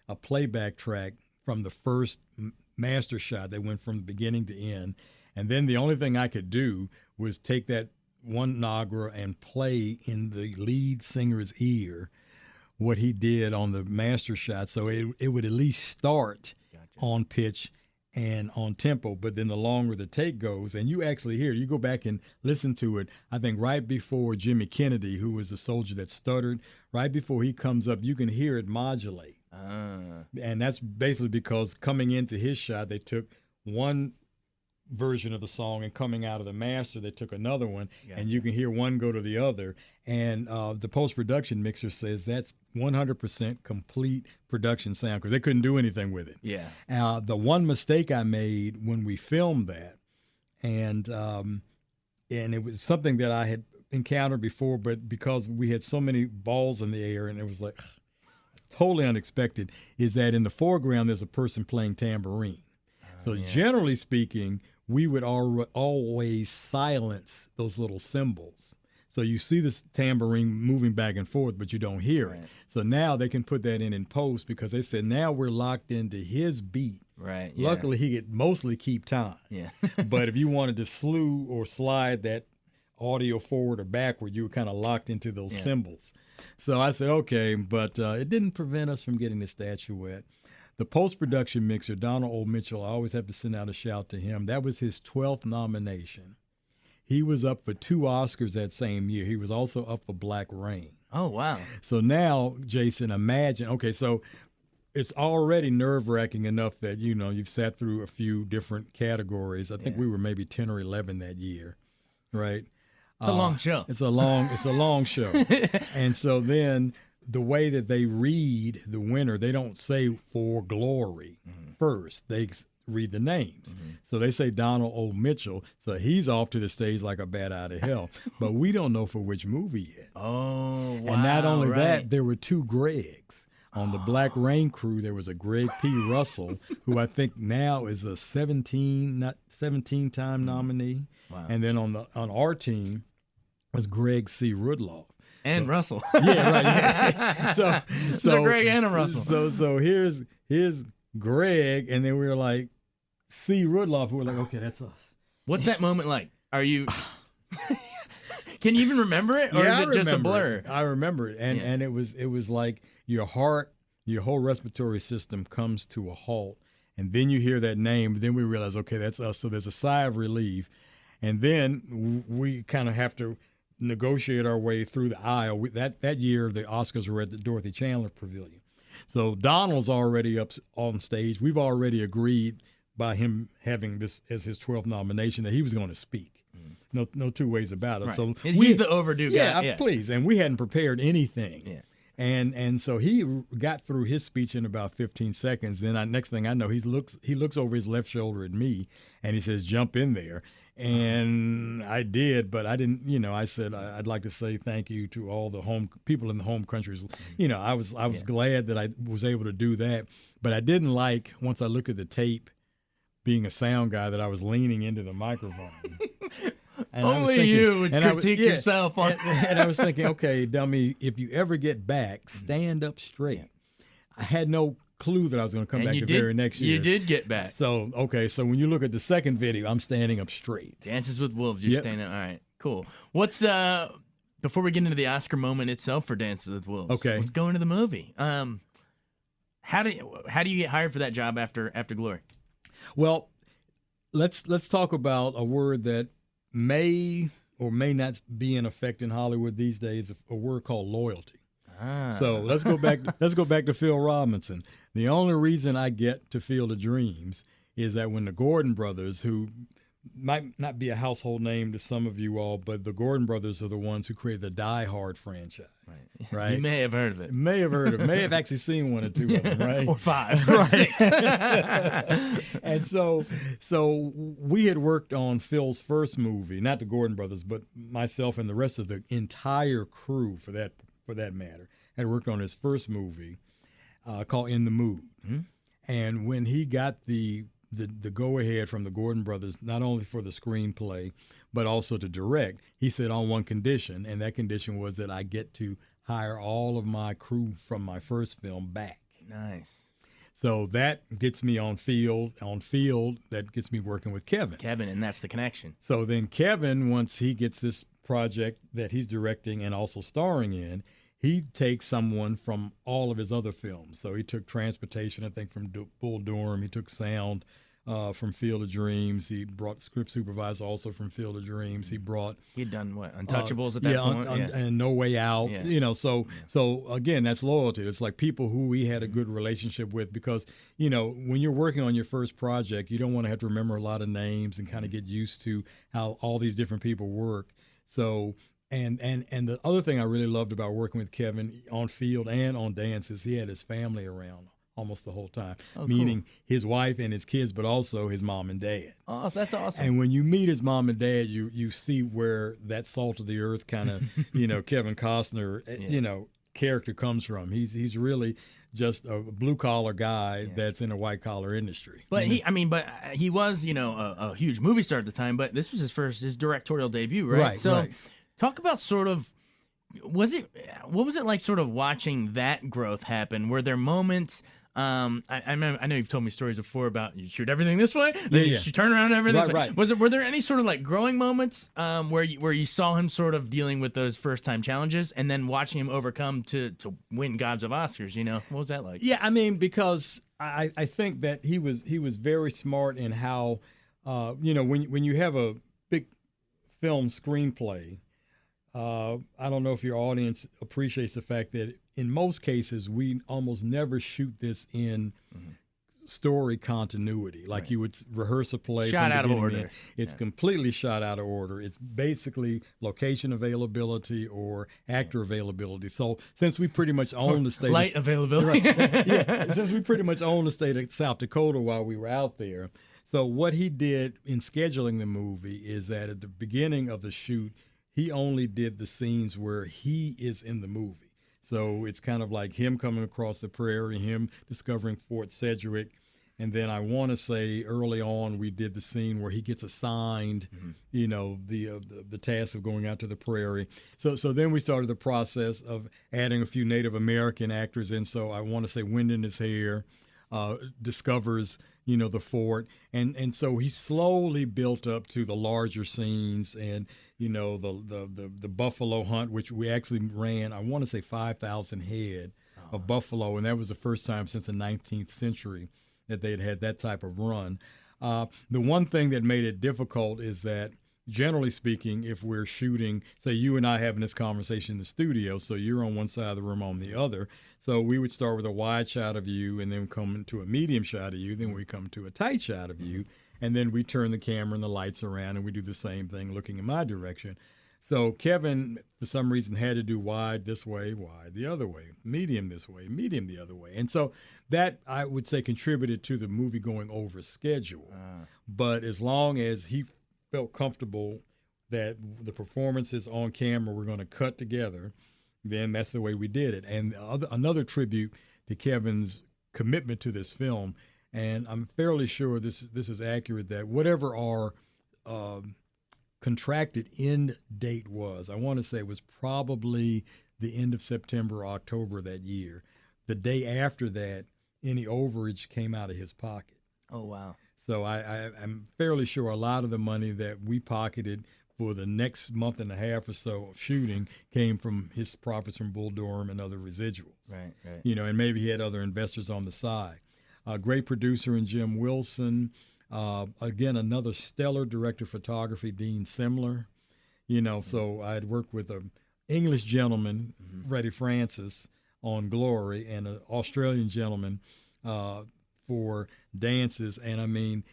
a playback track from the first master shot that went from beginning to end. And then the only thing I could do was take that one Nagra and play in the lead singer's ear what he did on the master shot. So it would at least start on pitch and on tempo. But then the longer the take goes, and you actually hear, you go back and listen to it, I think right before Jimmy Kennedy, who was the soldier that stuttered, right before he comes up, you can hear it modulate. And that's basically because coming into his shot, they took one version of the song, and coming out of the master, they took another one, and you can hear one go to the other. And the post-production mixer says that's 100% complete production sound because they couldn't do anything with it. Yeah. The one mistake I made when we filmed that, and it was something that I had encountered before, but because we had so many balls in the air and it was like totally unexpected, is that in the foreground there's a person playing tambourine. So generally speaking, we would always silence those little cymbals. So you see this tambourine moving back and forth, but you don't hear it. So now they can put that in post because they said now we're locked into his beat. Right. Yeah. Luckily, he could mostly keep time. Yeah. But if you wanted to slew or slide that audio forward or backward, you were kind of locked into those cymbals. So I said, okay, but it didn't prevent us from getting the statuette. The post-production mixer, Donald O. Mitchell, I always have to send out a shout to him. That was his 12th nomination. He was up for 2 Oscars that same year. He was also up for Black Rain. Oh, wow. So now, Jason, imagine, okay, so it's already nerve-wracking enough that, you know, you've sat through a few different categories. I think we were maybe 10 or 11 that year, right? It's a long show. It's a long show. And so then the way that they read the winner, they don't say for glory first. They read the names. So they say Donald O. Mitchell. So he's off to the stage like a bat out of hell. But we don't know for which movie yet. Oh, wow. And not only right. that, there were 2 Gregs. On the Black Rain crew, there was a Greg P. Russell, who I think now is a 17-time nominee. Wow. And then on our team was Greg C. Rudloff. And Russell. Yeah, right. Yeah. So Greg and a Russell. So here's Greg, and then we were like C. Rudloff. We were like, okay, that's us. What's that moment like? Are you? Can you even remember it, or is it just a blur? I remember it, and it was like your heart, your whole respiratory system comes to a halt, and then you hear that name. Then we realize, okay, that's us. So there's a sigh of relief, and then we kind of have to negotiate our way through the aisle. That year, the Oscars were at the Dorothy Chandler Pavilion. So Donald's already up on stage. We've already agreed by him having this as his 12th nomination that he was going to speak. No two ways about it. Right. So He's the overdue guy. Yeah, please. And we hadn't prepared anything. Yeah. And so he got through his speech in about 15 seconds. Then next thing I know, he looks over his left shoulder at me, and he says, "Jump in there." And I did, but I didn't. I said I'd like to say thank you to all the people in the home countries. I was glad that I was able to do that, but I didn't like once I looked at the tape, being a sound guy, that I was leaning into the microphone. And only you would critique yourself on. And I was thinking, okay, dummy, if you ever get back, stand up straight. I had no clue that I was going to come back the very next year. You did get back. So when you look at the second video, I'm standing up straight. Dances with Wolves, you're standing up. All right, cool. What's before we get into the Oscar moment itself for Dances with Wolves? Okay, let's go into the movie. How do you get hired for that job after Glory? Well, let's talk about a word that may or may not be in effect in Hollywood these days, a word called loyalty. So let's go back. Let's go back to Phil Robinson. The only reason I get to Field of Dreams is that when the Gordon brothers, who might not be a household name to some of you all, but the Gordon brothers are the ones who created the Die Hard franchise. Right? You may have heard of it. May have actually seen one or two of them, right? Or five. Right. 6. And so we had worked on Phil's first movie, not the Gordon brothers, but myself and the rest of the entire crew, for that matter, had worked on his first movie called In the Mood. Mm-hmm. And when he got the go-ahead from the Gordon brothers, not only for the screenplay, but also to direct, he said on one condition, and that condition was that I get to hire all of my crew from my first film back. Nice. So that gets me on field. That gets me working with Kevin. And that's the connection. So then Kevin, once he gets this project that he's directing and also starring in, he takes someone from all of his other films. So he took Transportation, I think, from Bull Durham. He took Sound from Field of Dreams. He brought script supervisor also from Field of Dreams. He'd done what? Untouchables at that point? And No Way Out. Yeah. So again, that's loyalty. It's like people who we had a good relationship with, because, when you're working on your first project, you don't want to have to remember a lot of names and kind of get used to how all these different people work. So and the other thing I really loved about working with Kevin on Field and on Dance is he had his family around almost the whole time, meaning his wife and his kids, but also his mom and dad. Oh, that's awesome. And when you meet his mom and dad, you see where that salt of the earth kind of, Kevin Costner, character comes from. He's really just a blue collar guy that's in a white collar industry. But he was, a huge movie star at the time, but this was his directorial debut, right? Right. So talk about sort of, what was it like sort of watching that growth happen? Were there moments, I know you've told me stories before about you shoot everything this way, then you turn around everything this way. Right. Were there any sort of like growing moments where you saw him sort of dealing with those first time challenges and then watching him overcome to win Gobs of Oscars? What was that like? Yeah, because I think that he was very smart in how when you have a big film screenplay. I don't know if your audience appreciates the fact that in most cases we almost never shoot this in story continuity. Like you would rehearse a play shot from out of order. It's completely shot out of order. It's basically location availability or actor availability. So since we pretty much own the state light availability, since we pretty much own the state of South Dakota while we were out there. So what he did in scheduling the movie is that at the beginning of the shoot, he only did the scenes where he is in the movie. So it's kind of like him coming across the prairie, him discovering Fort Sedgwick. And then I want to say early on we did the scene where he gets assigned, the task of going out to the prairie. So then we started the process of adding a few Native American actors in. So I want to say Wind in His Hair discovers, the fort. And so he slowly built up to the larger scenes and, the buffalo hunt, which we actually ran, I want to say 5,000 head of buffalo. And that was the first time since the 19th century that they'd had that type of run. The one thing that made it difficult is that generally speaking, if we're shooting, say you and I having this conversation in the studio, so you're on one side of the room, on the other. So we would start with a wide shot of you and then come into a medium shot of you. Then we come to a tight shot of you. And then we turn the camera and the lights around and we do the same thing looking in my direction. So Kevin, for some reason, had to do wide this way, wide the other way, medium this way, medium the other way. And so that, I would say, contributed to the movie going over schedule. But as long as he felt comfortable that the performances on camera were going to cut together, then that's the way we did it. And another tribute to Kevin's commitment to this film, and I'm fairly sure this is accurate, that whatever our contracted end date was, I want to say it was probably the end of September or October that year. The day after that, any overage came out of his pocket. Oh, wow. So I'm fairly sure a lot of the money that we pocketed for the next month and a half or so of shooting came from his profits from Bull Durham and other residuals. Right. And maybe he had other investors on the side. A great producer in Jim Wilson. Again, another stellar director of photography, Dean Semler. So I had worked with an English gentleman, Freddie Francis, on Glory, and an Australian gentleman for Dances. And I mean,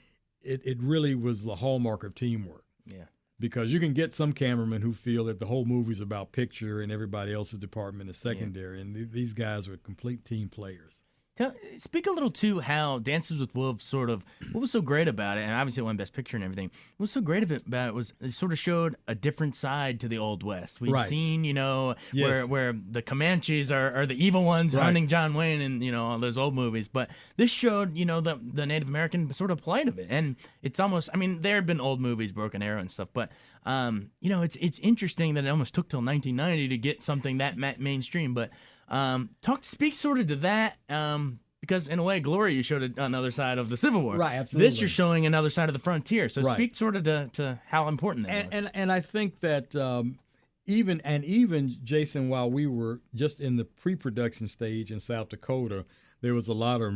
it really was the hallmark of teamwork. Yeah. Because you can get some cameramen who feel that the whole movie's about picture and everybody else's department is secondary. Yeah. And these guys were complete team players. Speak a little to how Dances with Wolves what was so great about it, and obviously it won Best Picture and everything. What was so great about it was it sort of showed a different side to the Old West. We've seen, Yes. where the Comanches are the evil ones hunting John Wayne and, all those old movies. But this showed, the Native American sort of plight of it. And it's almost, there had been old movies, Broken Arrow and stuff, but, it's interesting that it almost took till 1990 to get something that mainstream. But speak sort of to that, because in a way, Glory, you showed another side of the Civil War. Right, absolutely. This, you're showing another side of the frontier. So speak sort of to how important that was. And I think that even Jason, while we were just in the pre-production stage in South Dakota, there was a lot of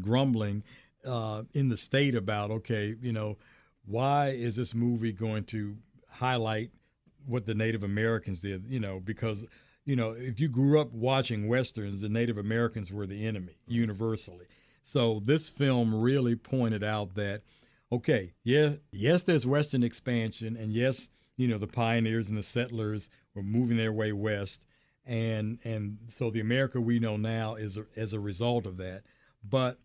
grumbling in the state about, why is this movie going to highlight what the Native Americans did? Because if you grew up watching Westerns, the Native Americans were the enemy universally. So this film really pointed out that, yes, there's Western expansion, and yes, the pioneers and the settlers were moving their way west, and so the America we know now is as a result of that. But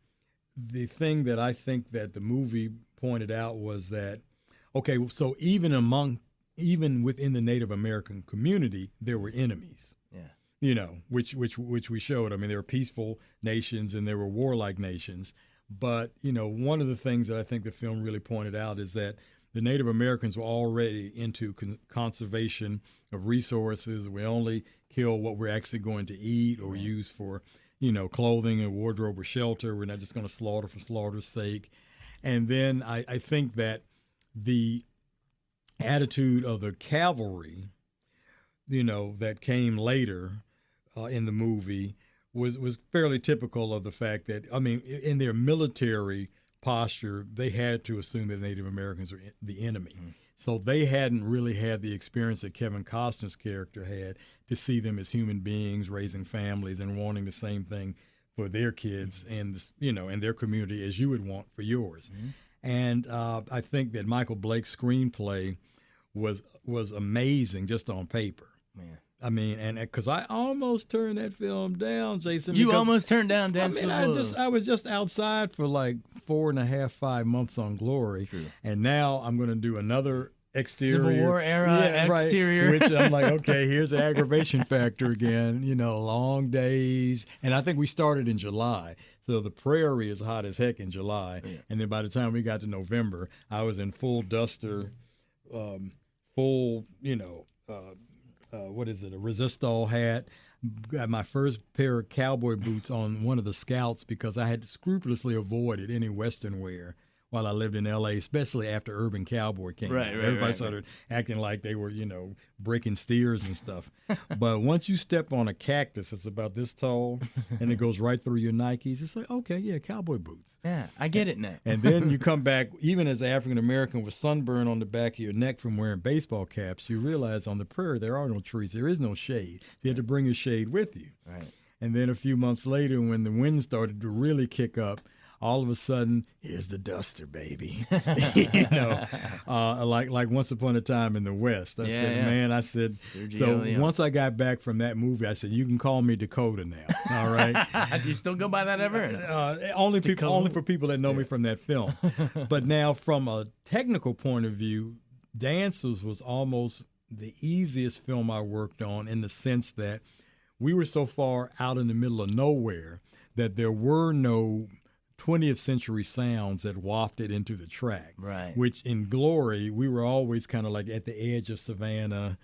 the thing that I think that the movie pointed out was that, so even within the Native American community, there were enemies. Yeah. Which we showed. There were peaceful nations and there were warlike nations. But, one of the things that I think the film really pointed out is that the Native Americans were already into conservation of resources. We only kill what we're actually going to eat or use for, clothing and wardrobe or shelter. We're not just going to slaughter for slaughter's sake. And then I think that the attitude of the cavalry, that came later in the movie was fairly typical of the fact that, in their military posture, they had to assume that Native Americans were the enemy. Mm-hmm. So they hadn't really had the experience that Kevin Costner's character had to see them as human beings raising families and wanting the same thing for their kids and, and their community as you would want for yours. Mm-hmm. And I think that Michael Blake's screenplay was amazing just on paper. Man. And because I almost turned that film down, Jason. You almost turned down Dance with Wolves. I was just outside for like 4.5, 5 months on Glory. True. And now I'm going to do another exterior. Civil War era exterior. Right, which I'm like, okay, here's the aggravation factor again, long days. And I think we started in July. So the prairie is hot as heck in July. Yeah. And then by the time we got to November, I was in full duster, full, a Resistol hat, got my first pair of cowboy boots on one of the Scouts because I had scrupulously avoided any Western wear while I lived in L.A., especially after Urban Cowboy came out. Everybody started acting like they were, breaking steers and stuff. But once you step on a cactus, it's about this tall, and it goes right through your Nikes. It's like, okay, yeah, cowboy boots. Yeah, I get it now. And then you come back, even as African American with sunburn on the back of your neck from wearing baseball caps, you realize on the prairie there are no trees. There is no shade. You had to bring your shade with you. Right. And then a few months later, when the wind started to really kick up, all of a sudden, here's the duster, baby. Like Once Upon a Time in the West. I said, once I got back from that movie, I said, you can call me Dakota now. All right. Do you still go by that ever? Only for people that know me from that film. But now, from a technical point of view, Dancers was almost the easiest film I worked on, in the sense that we were so far out in the middle of nowhere that there were no 20th century sounds that wafted into the track. Right. Which in Glory, we were always kind of like at the edge of Savannah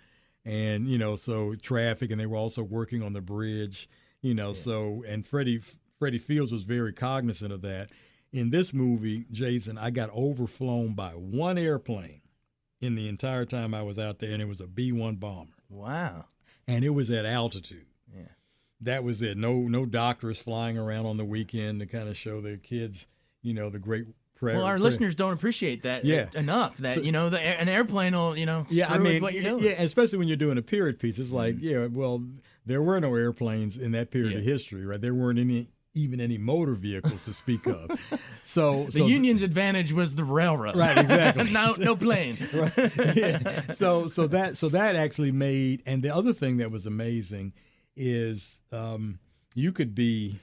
and, so traffic, and they were also working on the bridge, so, and Freddie Fields was very cognizant of that. In this movie, Jason, I got overflown by one airplane in the entire time I was out there, and it was a B-1 bomber. Wow. And it was at altitude. Yeah. That was it. No doctors flying around on the weekend to kind of show their kids, the great prayer. Well, our listeners don't appreciate that enough. That, an airplane will, screw with what you're doing. Yeah, especially when you're doing a period piece. It's like, there were no airplanes in that period of history, right? There weren't even any motor vehicles to speak of. So the Union's advantage was the railroad. Right, exactly. no plane. Right. Yeah. So that actually made, and the other thing that was amazing is you could be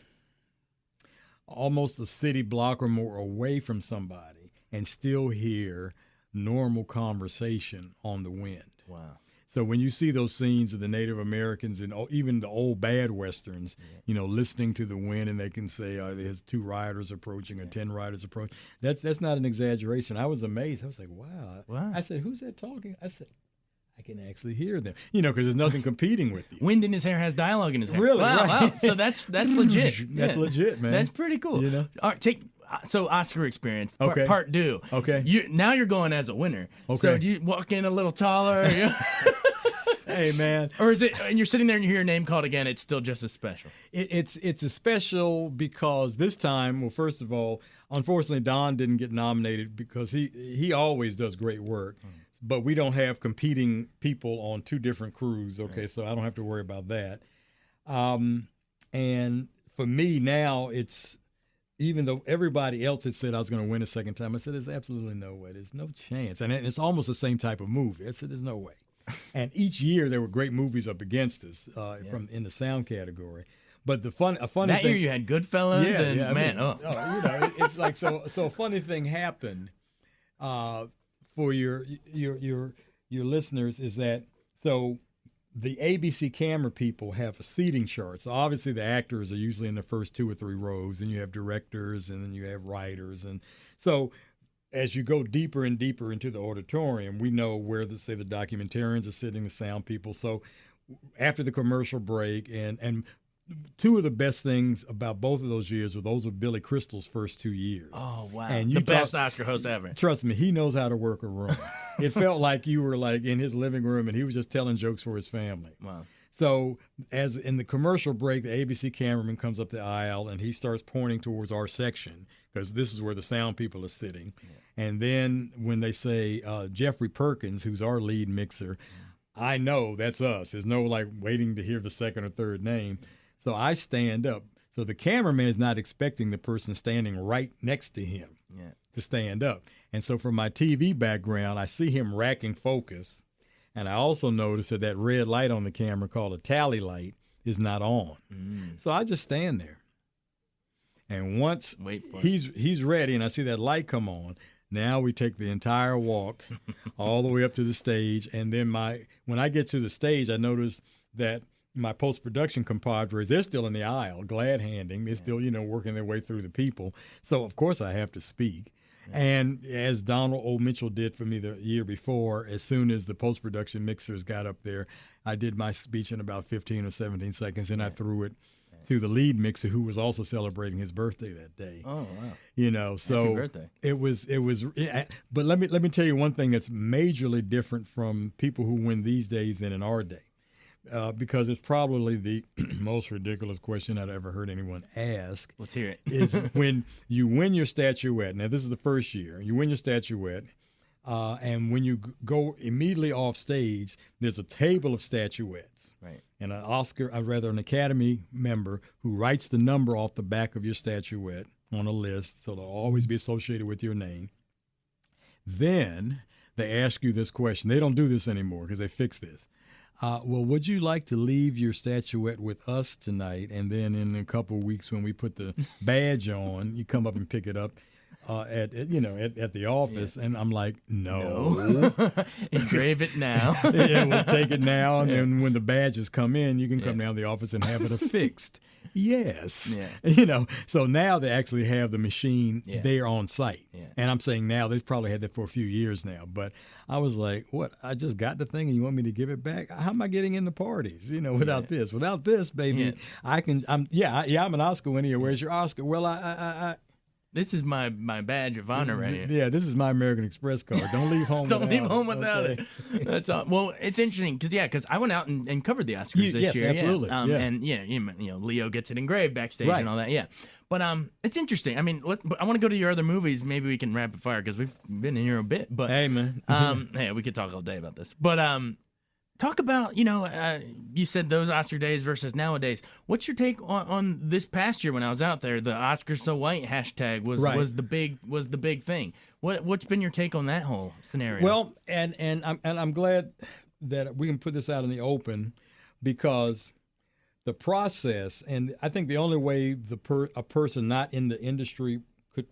almost a city block or more away from somebody and still hear normal conversation on the wind. Wow. So when you see those scenes of the Native Americans and even the old bad Westerns, listening to the wind, and they can say, there's 2 riders approaching or 10 riders approaching. That's not an exaggeration. I was amazed. I was like, wow. I said, who's that talking? I said, I can actually hear them, because there's nothing competing with you. Wind in his hair has dialogue in his hair. Really? Wow. So that's legit. That's legit, man. That's pretty cool. All right, so Oscar experience, okay. part 2. Okay. Now you're going as a winner. Okay. So do you walk in a little taller? Hey, man. Or is it, and you're sitting there and you hear your name called again, it's still just as special? It's a special because this time, well, first of all, unfortunately, Don didn't get nominated because he always does great work. But we don't have competing people on 2 different crews, okay, so I don't have to worry about that. And for me now, it's, even though everybody else had said I was going to win a second time, I said, there's absolutely no way. There's no chance. And it's almost the same type of movie. I said, there's no way. And each year there were great movies up against us from in the sound category. But a funny that thing, year you had Goodfellas it's like so a funny thing happened for your listeners is that so the ABC camera people have a seating chart. So obviously the actors are usually in the first 2 or 3 rows, and you have directors, and then you have writers, and so as you go deeper and deeper into the auditorium, we know where the documentarians are sitting, the sound people. So after the commercial break, and 2 of the best things about both of those years were those of Billy Crystal's first 2 years. Oh, wow. And the best Oscar host ever. Trust me, he knows how to work a room. It felt like you were like in his living room and he was just telling jokes for his family. Wow. So as in the commercial break, the ABC cameraman comes up the aisle and he starts pointing towards our section because this is where the sound people are sitting. Yeah. And then when they say Jeffrey Perkins, who's our lead mixer, I know that's us. There's no like waiting to hear the second or third name. So I stand up. So the cameraman is not expecting the person standing right next to him to stand up. And so from my TV background, I see him racking focus. And I also notice that red light on the camera called a tally light is not on. So I just stand there. And once he's ready and I see that light come on, now we take the entire walk all the way up to the stage. And then when I get to the stage, I notice that my post-production compadres, they're still in the aisle, glad-handing. They're still, working their way through the people. So, of course, I have to speak. Yeah. And as Donald O. Mitchell did for me the year before, as soon as the post-production mixers got up there, I did my speech in about 15 or 17 seconds, and I threw it. to the lead mixer who was also celebrating his birthday that day. Oh wow! You know, so Happy birthday. it was. But let me tell you one thing that's majorly different from people who win these days than in our day, because it's probably the most ridiculous question I've ever heard anyone ask. Let's hear it. Is when you win your statuette. Now, this is the first year. You win your statuette. And when you go immediately off stage, there's a table of statuettes. Right. And an Academy member who writes the number off the back of your statuette on a list, so they'll always be associated with your name. Then they ask you this question. They don't do this anymore because they fixed this. Well, would you like to leave your statuette with us tonight? And then in a couple of weeks when we put the badge on, you come up and pick it up. At the office, and I'm like, no. Engrave it now. Yeah, we'll take it now, and then when the badges come in, you can come down to the office and have it affixed. Yes. Yeah. So now they actually have the machine there on site. Yeah. And I'm saying now, they've probably had that for a few years now. But I was like, what? I just got the thing and you want me to give it back? How am I getting into parties, without this? Without this, baby, I can, I'm an Oscar winner. Where's your Oscar? Well, I This is my badge of honor right here. Yeah, this is my American Express card. Don't leave home Don't without leave home without it. it. That's all. Well, it's interesting because I went out and covered the Oscars this yes, year. absolutely. Yeah. And Leo gets it engraved backstage Right. and all that. Yeah. But it's interesting. I mean, but I want to go to your other movies. Maybe we can rapid fire because we've been in here a bit. But Hey, man. hey, we could talk all day about this. But talk about, you said those Oscar days versus nowadays. What's your take on this past year when I was out there? The Oscars so white hashtag was the big thing. What's been your take on that whole scenario? Well, and I'm glad that we can put this out in the open because the process, and I think the only way a person not in the industry could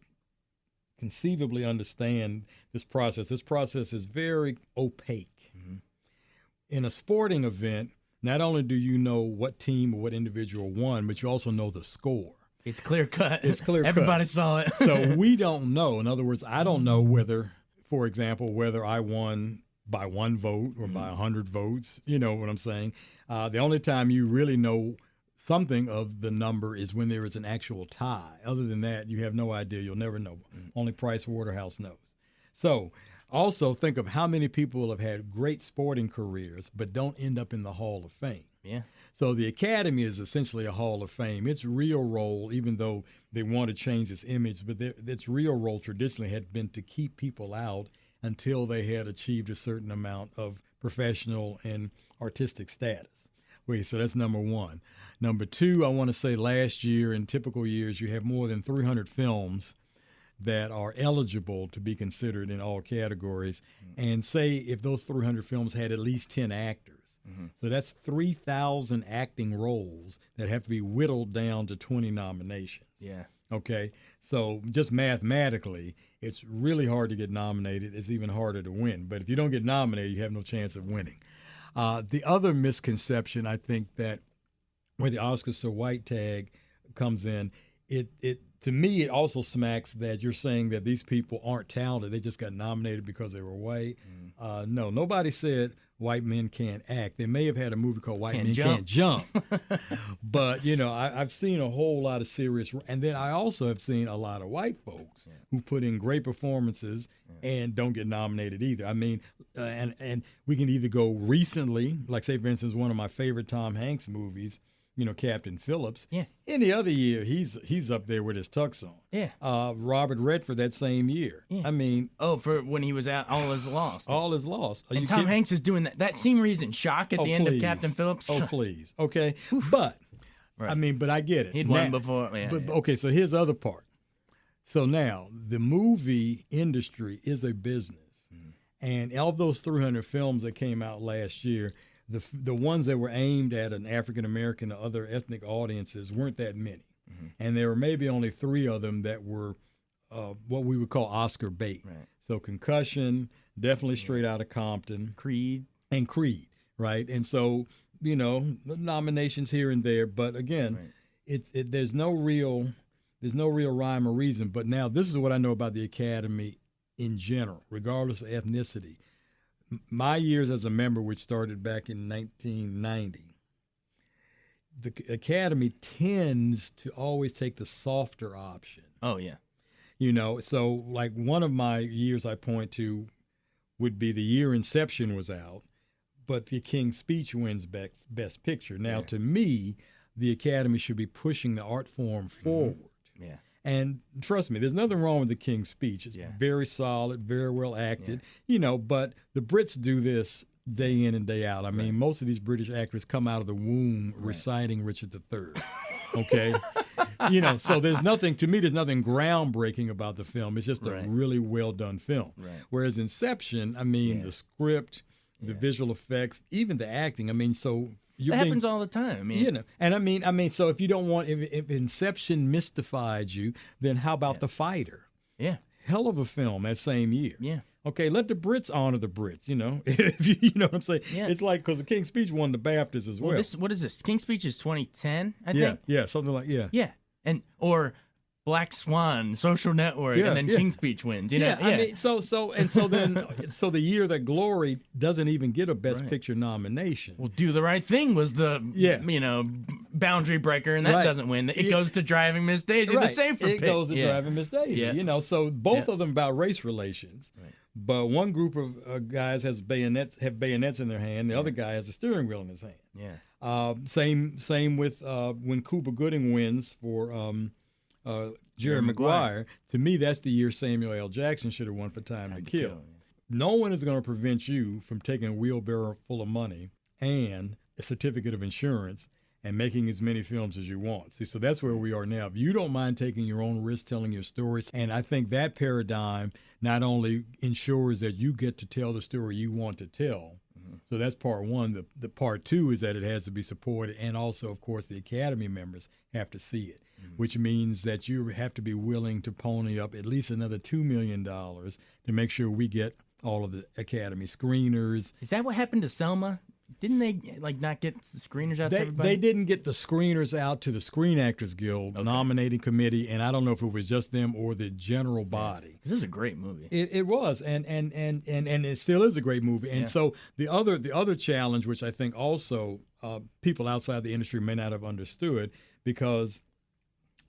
conceivably understand this process is very opaque. Mm-hmm. In a sporting event, not only do you know what team or what individual won, but you also know the score. It's clear cut. It's clear cut. Everybody saw it. So we don't know. In other words, I don't know whether I won by 1 vote or by 100 votes. You know what I'm saying? The only time you really know something of the number is when there is an actual tie. Other than that, you have no idea. You'll never know. Only Price Waterhouse knows. So also think of how many people have had great sporting careers but don't end up in the Hall of Fame. Yeah. So the Academy is essentially a Hall of Fame. Its real role, even though they want to change its image, but its real role traditionally had been to keep people out until they had achieved a certain amount of professional and artistic status. So that's number one. Number two, I want to say last year, in typical years, you have more than 300 films that are eligible to be considered in all categories. Mm-hmm. And say if those 300 films had at least 10 actors. Mm-hmm. So that's 3,000 acting roles that have to be whittled down to 20 nominations. Yeah. Okay. So just mathematically, it's really hard to get nominated. It's even harder to win. But if you don't get nominated, you have no chance of winning. The other misconception, I think, that where the Oscars so white tag comes in, it to me, it also smacks that you're saying that these people aren't talented. They just got nominated because they were white. No, nobody said white men can't act. They may have had a movie called White Men Can't Jump. But, I've seen a whole lot of serious, and then I also have seen a lot of white folks who put in great performances and don't get nominated either. I mean, and we can either go recently, like say, for instance, one of my favorite Tom Hanks movies, Captain Phillips. Yeah. Any other year, he's up there with his tux on. Yeah. Robert Redford that same year. Yeah. I mean. Oh, for when he was out, All Is Lost. All Is Lost. And Tom Hanks is doing that. That scene where he's in shock at the end of Captain Phillips. Oh, please. Okay. But, right. I mean, but I get it. He'd won before. Yeah, but, okay, so here's the other part. So now, the movie industry is a business. And of those 300 films that came out last year, the ones that were aimed at an African-American or other ethnic audiences weren't that many. Mm-hmm. And there were maybe only 3 of them that were what we would call Oscar bait. Right. So Concussion, definitely Straight Outta Compton. Creed, right? And so, nominations here and there. But again, there's no real rhyme or reason. But now this is what I know about the Academy in general, regardless of ethnicity. My years as a member, which started back in 1990, the Academy tends to always take the softer option. Oh yeah. So like one of my years I point to would be the year Inception was out, but The King's Speech wins Best Picture. Now, to me, the Academy should be pushing the art form forward. Yeah. And trust me, there's nothing wrong with The King's Speech. It's very solid, very well acted, but the Brits do this day in and day out. I mean, most of these British actors come out of the womb reciting Richard III. Okay. So there's nothing groundbreaking about the film. It's just a really well done film. Right. Whereas Inception, I mean, the script, the visual effects, even the acting. I mean, so that happens all the time. I mean, and I mean, so if you don't want, if Inception mystified you, then how about The Fighter? Yeah. Hell of a film that same year. Yeah. Okay, let the Brits honor the Brits, If you know what I'm saying? Yeah. It's like, because the King's Speech won the BAFTAs as well. What is this? King's Speech is 2010, I think? Yeah, something like, Yeah, or Black Swan, Social Network, and then King's Speech wins. I mean, so the year that Glory doesn't even get a Best Picture nomination. Well, Do the Right Thing was the boundary breaker, and that doesn't win. It goes to Driving Miss Daisy. The same for It goes to Driving Miss Daisy. Yeah. So both of them about race relations. Right. But one group of guys have bayonets in their hand. The other guy has a steering wheel in his hand. Yeah. Same with when Cuba Gooding wins for Jerry Maguire. To me, that's the year Samuel L. Jackson should have won for Time to Kill. No one is going to prevent you from taking a wheelbarrow full of money and a certificate of insurance and making as many films as you want. See, so that's where we are now. If you don't mind taking your own risk, telling your stories, and I think that paradigm not only ensures that you get to tell the story you want to tell. So that's part one. The part two is that it has to be supported, and also, of course, the Academy members have to see it, which means that you have to be willing to pony up at least another $2 million to make sure we get all of the Academy screeners. Is that what happened to Selma? Didn't they not get the screeners out to everybody? They didn't get the screeners out to the Screen Actors Guild nominating committee, and I don't know if it was just them or the general body. This is a great movie. It was, and it still is a great movie. And so the other challenge, which I think also people outside the industry may not have understood, because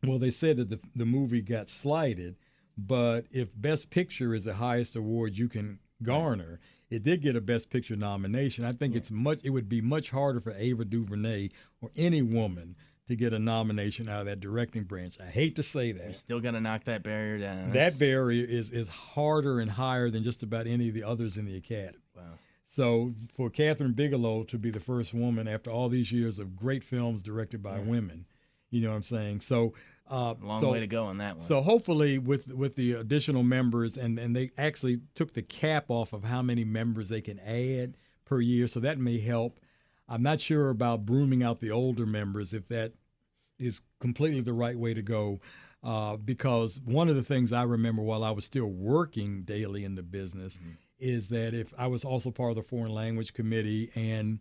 they said that the movie got slighted, but if Best Picture is the highest award you can garner. It did get a Best Picture nomination. I think it would be much harder for Ava DuVernay or any woman to get a nomination out of that directing branch. I hate to say that. You still got to knock that barrier down. That barrier is harder and higher than just about any of the others in the Academy. Wow. So for Catherine Bigelow to be the first woman after all these years of great films directed by women, you know what I'm saying? So long way to go on that one. So hopefully with the additional members, and they actually took the cap off of how many members they can add per year, so that may help. I'm not sure about brooming out the older members, if that is completely the right way to go, because one of the things I remember while I was still working daily in the business is that if I was also part of the Foreign Language Committee, and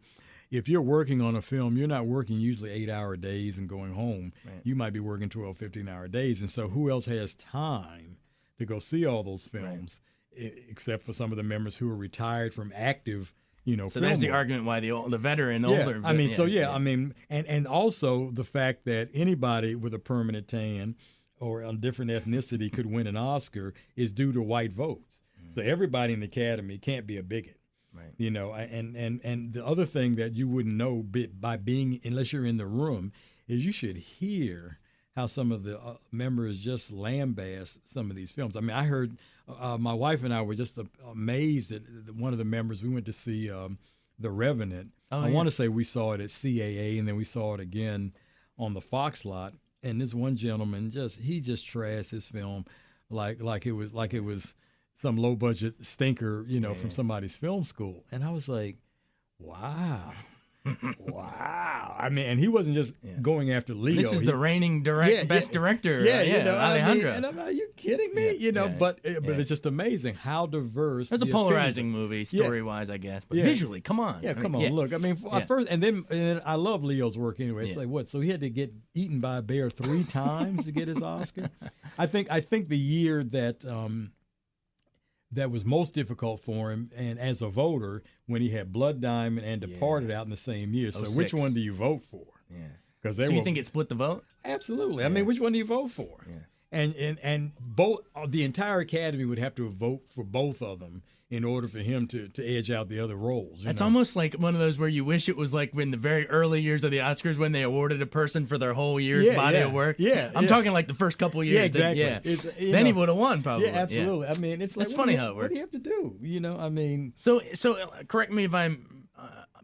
if you're working on a film, you're not working usually 8-hour days and going home. Right. You might be working 12, 15-hour days. And so who else has time to go see all those films except for some of the members who are retired from active, so film there's the work. Argument why the veteran, older. I mean, I mean, and also the fact that anybody with a permanent tan or a different ethnicity could win an Oscar is due to white votes. So everybody in the Academy can't be a bigot. Right. And the other thing that you wouldn't know by being, unless you're in the room, is you should hear how some of the members just lambast some of these films. I mean, I heard my wife and I were just amazed at one of the members. We went to see The Revenant. I want to say we saw it at CAA, and then we saw it again on the Fox lot. And this one gentleman he just trashed this film like it was some low budget stinker, from somebody's film school. And I was like, wow. Wow. I mean, and he wasn't just going after Leo. This is the reigning best director. Alejandro. And I'm like, are you kidding me? But it's just amazing how diverse. It's a polarizing movie, story-wise, I guess. But visually, come on. Yeah, come on. Look, I mean, first, and then I love Leo's work anyway. It's like, what? So he had to get eaten by a bear 3 times to get his Oscar? I think the year that that was most difficult for him, and as a voter, when he had Blood Diamond and Departed out in the same year. So 06. which one do you vote for? Yeah. because So you think it split the vote? absolutely. I mean, which one do you vote for? Yeah. And both the entire Academy would have to vote for both of them in order for him to edge out the other roles. It's almost like one of those where you wish it was like in the very early years of the Oscars when they awarded a person for their whole year's body of work. Yeah, I'm talking like the first couple of years. Yeah, exactly. Then he would have won probably. Yeah, absolutely. I mean, it's like That's funny how it What do works. you have to do? I mean, So correct me if I'm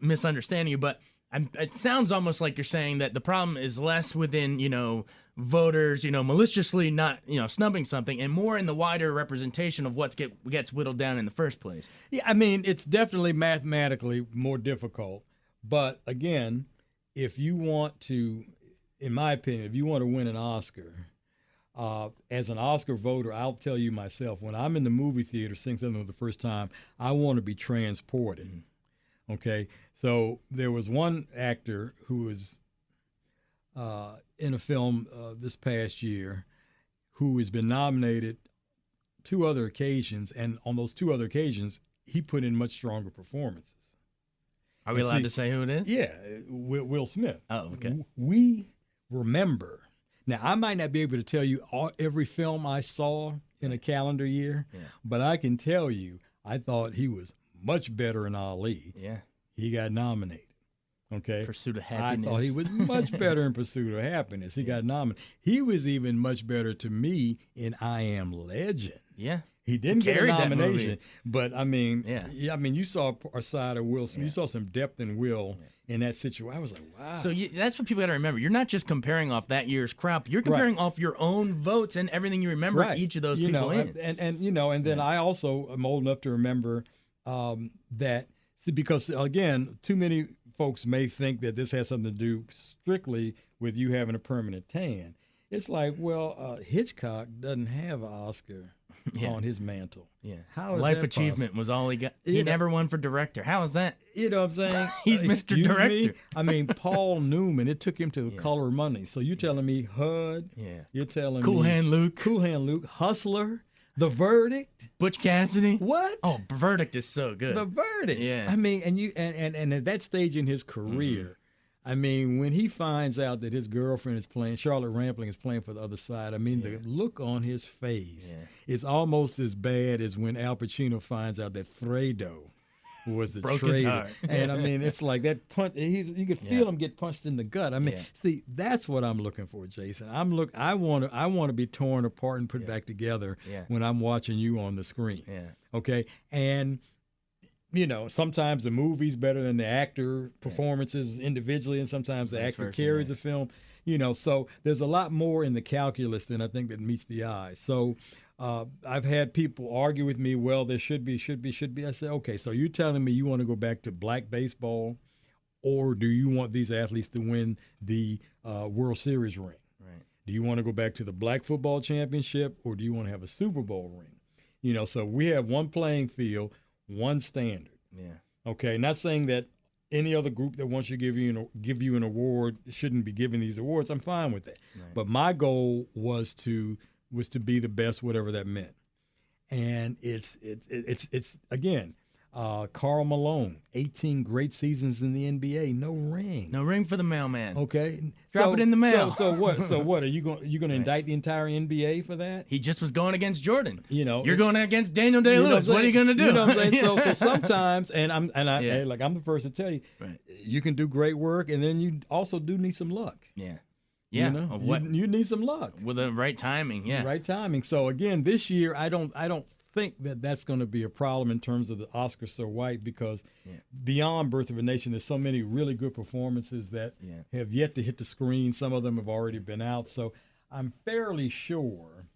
misunderstanding you, but it sounds almost like you're saying that the problem is less within, voters, maliciously not, snubbing something, and more in the wider representation of what gets whittled down in the first place. yeah, I mean, it's definitely mathematically more difficult. But again, if you want to, in my opinion, if you want to win an Oscar, as an Oscar voter, I'll tell you myself, when I'm in the movie theater seeing something for the first time, I want to be transported. Okay, so there was one actor who was in a film this past year who has been nominated 2 other occasions, and on those 2 other occasions, he put in much stronger performances. Are we And allowed see- to say who it is? Yeah, Will Smith. Oh, okay. We remember. Now, I might not be able to tell you every film I saw in a calendar year, but I can tell you I thought he was much better in Ali. Yeah. He got nominated. Okay. Pursuit of I Happiness. thought he was much better in Pursuit of Happiness. He got nominated. He was even much better to me in I Am Legend. Yeah. He didn't get a carried that nomination, movie. but I mean, Yeah. I mean, you saw a side of Will Smith. You saw some depth in Will in that situation. I was like, wow. So that's what people got to remember. You're not just comparing off that year's crop. You're comparing off your own votes and everything you remember each of those people in. And then I also am old enough to remember that because again, too many folks may think that this has something to do strictly with you having a permanent tan. It's like, well, Hitchcock doesn't have an Oscar on his mantle. Yeah. How is Life that Achievement possible? was all he got. He never won for director. How is that? You know what I'm saying? He's Mr. Excuse Director. me? I mean, Paul Newman, it took him to the Color of Money. So you're telling me HUD? Yeah. You're telling Cool me Hand Luke. Cool Hand Luke, Hustler, The Verdict? Butch Cassidy. What? Oh, Verdict is so good. The Verdict. Yeah. I mean, and at that stage in his career, I mean, when he finds out that his girlfriend is playing, Charlotte Rampling is playing for the other side, I mean, the look on his face is almost as bad as when Al Pacino finds out that Fredo was the Broke his traitor. heart. And I mean, it's like that punch. You could feel him get punched in the gut. I mean, see, that's what I'm looking for, Jason. I want to be torn apart and put back together when I'm watching you on the screen. Yeah. Okay, and sometimes the movie's better than the actor performances individually, and sometimes the Vice actor versa, carries the film. So there's a lot more in the calculus than I think that meets the eye. So I've had people argue with me, well, there should be. I say, okay, so you're telling me you want to go back to black baseball, or do you want these athletes to win the World Series ring? Right. Do you want to go back to the black football championship, or do you want to have a Super Bowl ring? So we have one playing field, one standard. Yeah. Okay, not saying that any other group that wants to give you an award shouldn't be giving these awards. I'm fine with that. Right. But my goal was to be the best, whatever that meant. And it's again, Karl Malone, 18 great seasons in the NBA, no ring. No ring for the mailman. Okay, Drop it in the mail. So what? So what are you going? You going to indict the entire NBA for that? He just was going against Jordan. You're going against Daniel You know Day-Lewis. What are you going to do? You know what I'm saying? So sometimes, I'm the first to tell you, Right. you can do great work, and then you also do need some luck. Yeah. Yeah. You need some luck. With the right timing. Yeah. Right timing. So again, this year I don't think that that's going to be a problem in terms of the Oscars so white, because beyond Birth of a Nation, there's so many really good performances that have yet to hit the screen. Some of them have already been out. So I'm fairly sure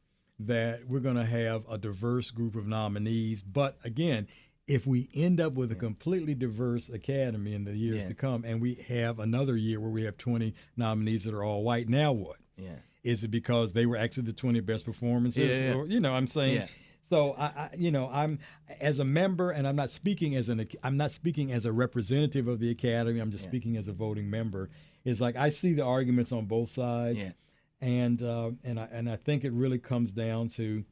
that we're going to have a diverse group of nominees. But again, if we end up with a completely diverse Academy in the years to come, and we have another year where we have 20 nominees that are all white, now what? Yeah. Is it because they were actually the 20 best performances? Yeah. Or, I'm saying. Yeah. So I'm as a member, and I'm not speaking as a representative of the Academy. I'm just speaking as a voting member. It's like I see the arguments on both sides, and I think it really comes down to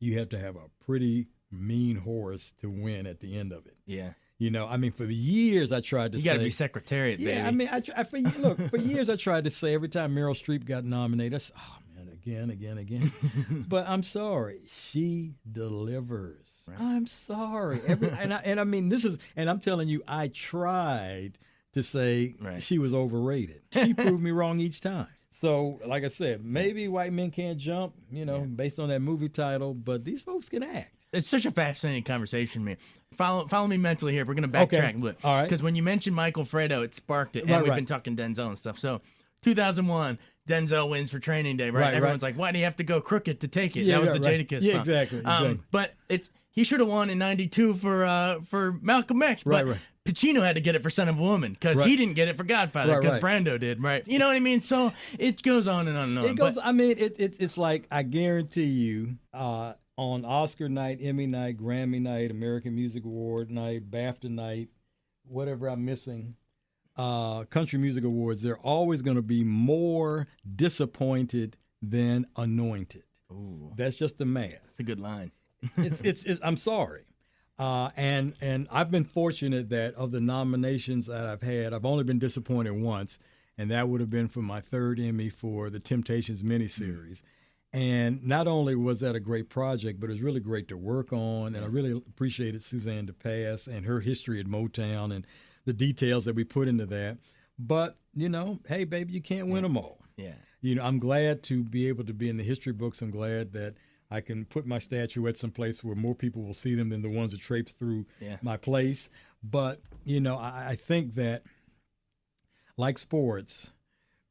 you have to have a pretty mean horse to win at the end of it. Yeah. You know, I mean, for years I tried to You say. got to be secretariat, baby. Yeah, I mean, for years I tried to say every time Meryl Streep got nominated, I said, oh man, again. But I'm sorry, she delivers. Right. I'm sorry. I mean, and I'm telling you, I tried to say she was overrated. She proved me wrong each time. So, like I said, maybe white men can't jump, based on that movie title, but these folks can act. It's such a fascinating conversation, man. Follow me mentally here. We're going to backtrack a bit. All right. Because when you mentioned Michael Fredo, it sparked it. And we've been talking Denzel and stuff. So 2001, Denzel wins for Training Day, right? Everyone's like, why do you have to go crooked to take it? Yeah, that was the Jadakiss song. Yeah, exactly. But he should have won in 92 for Malcolm X. But Pacino had to get it for Son of a Woman because he didn't get it for Godfather because Brando did, right? You know what I mean? So it goes on and on and on. It goes. I mean, it's like, I guarantee you, on Oscar night, Emmy night, Grammy night, American Music Award night, BAFTA night, whatever I'm missing, Country Music Awards, they're always going to be more disappointed than anointed. Ooh. That's just the math. That's a good line. it's I'm sorry. And I've been fortunate that of the nominations that I've had, I've only been disappointed once, and that would have been for my third Emmy for the Temptations miniseries. And not only was that a great project, but it was really great to work on, and I really appreciated Suzanne DePass and her history at Motown and the details that we put into that. But, hey, baby, you can't win them all. Yeah. I'm glad to be able to be in the history books. I'm glad that I can put my statuette someplace where more people will see them than the ones that traipse through my place. But, I think that, like sports,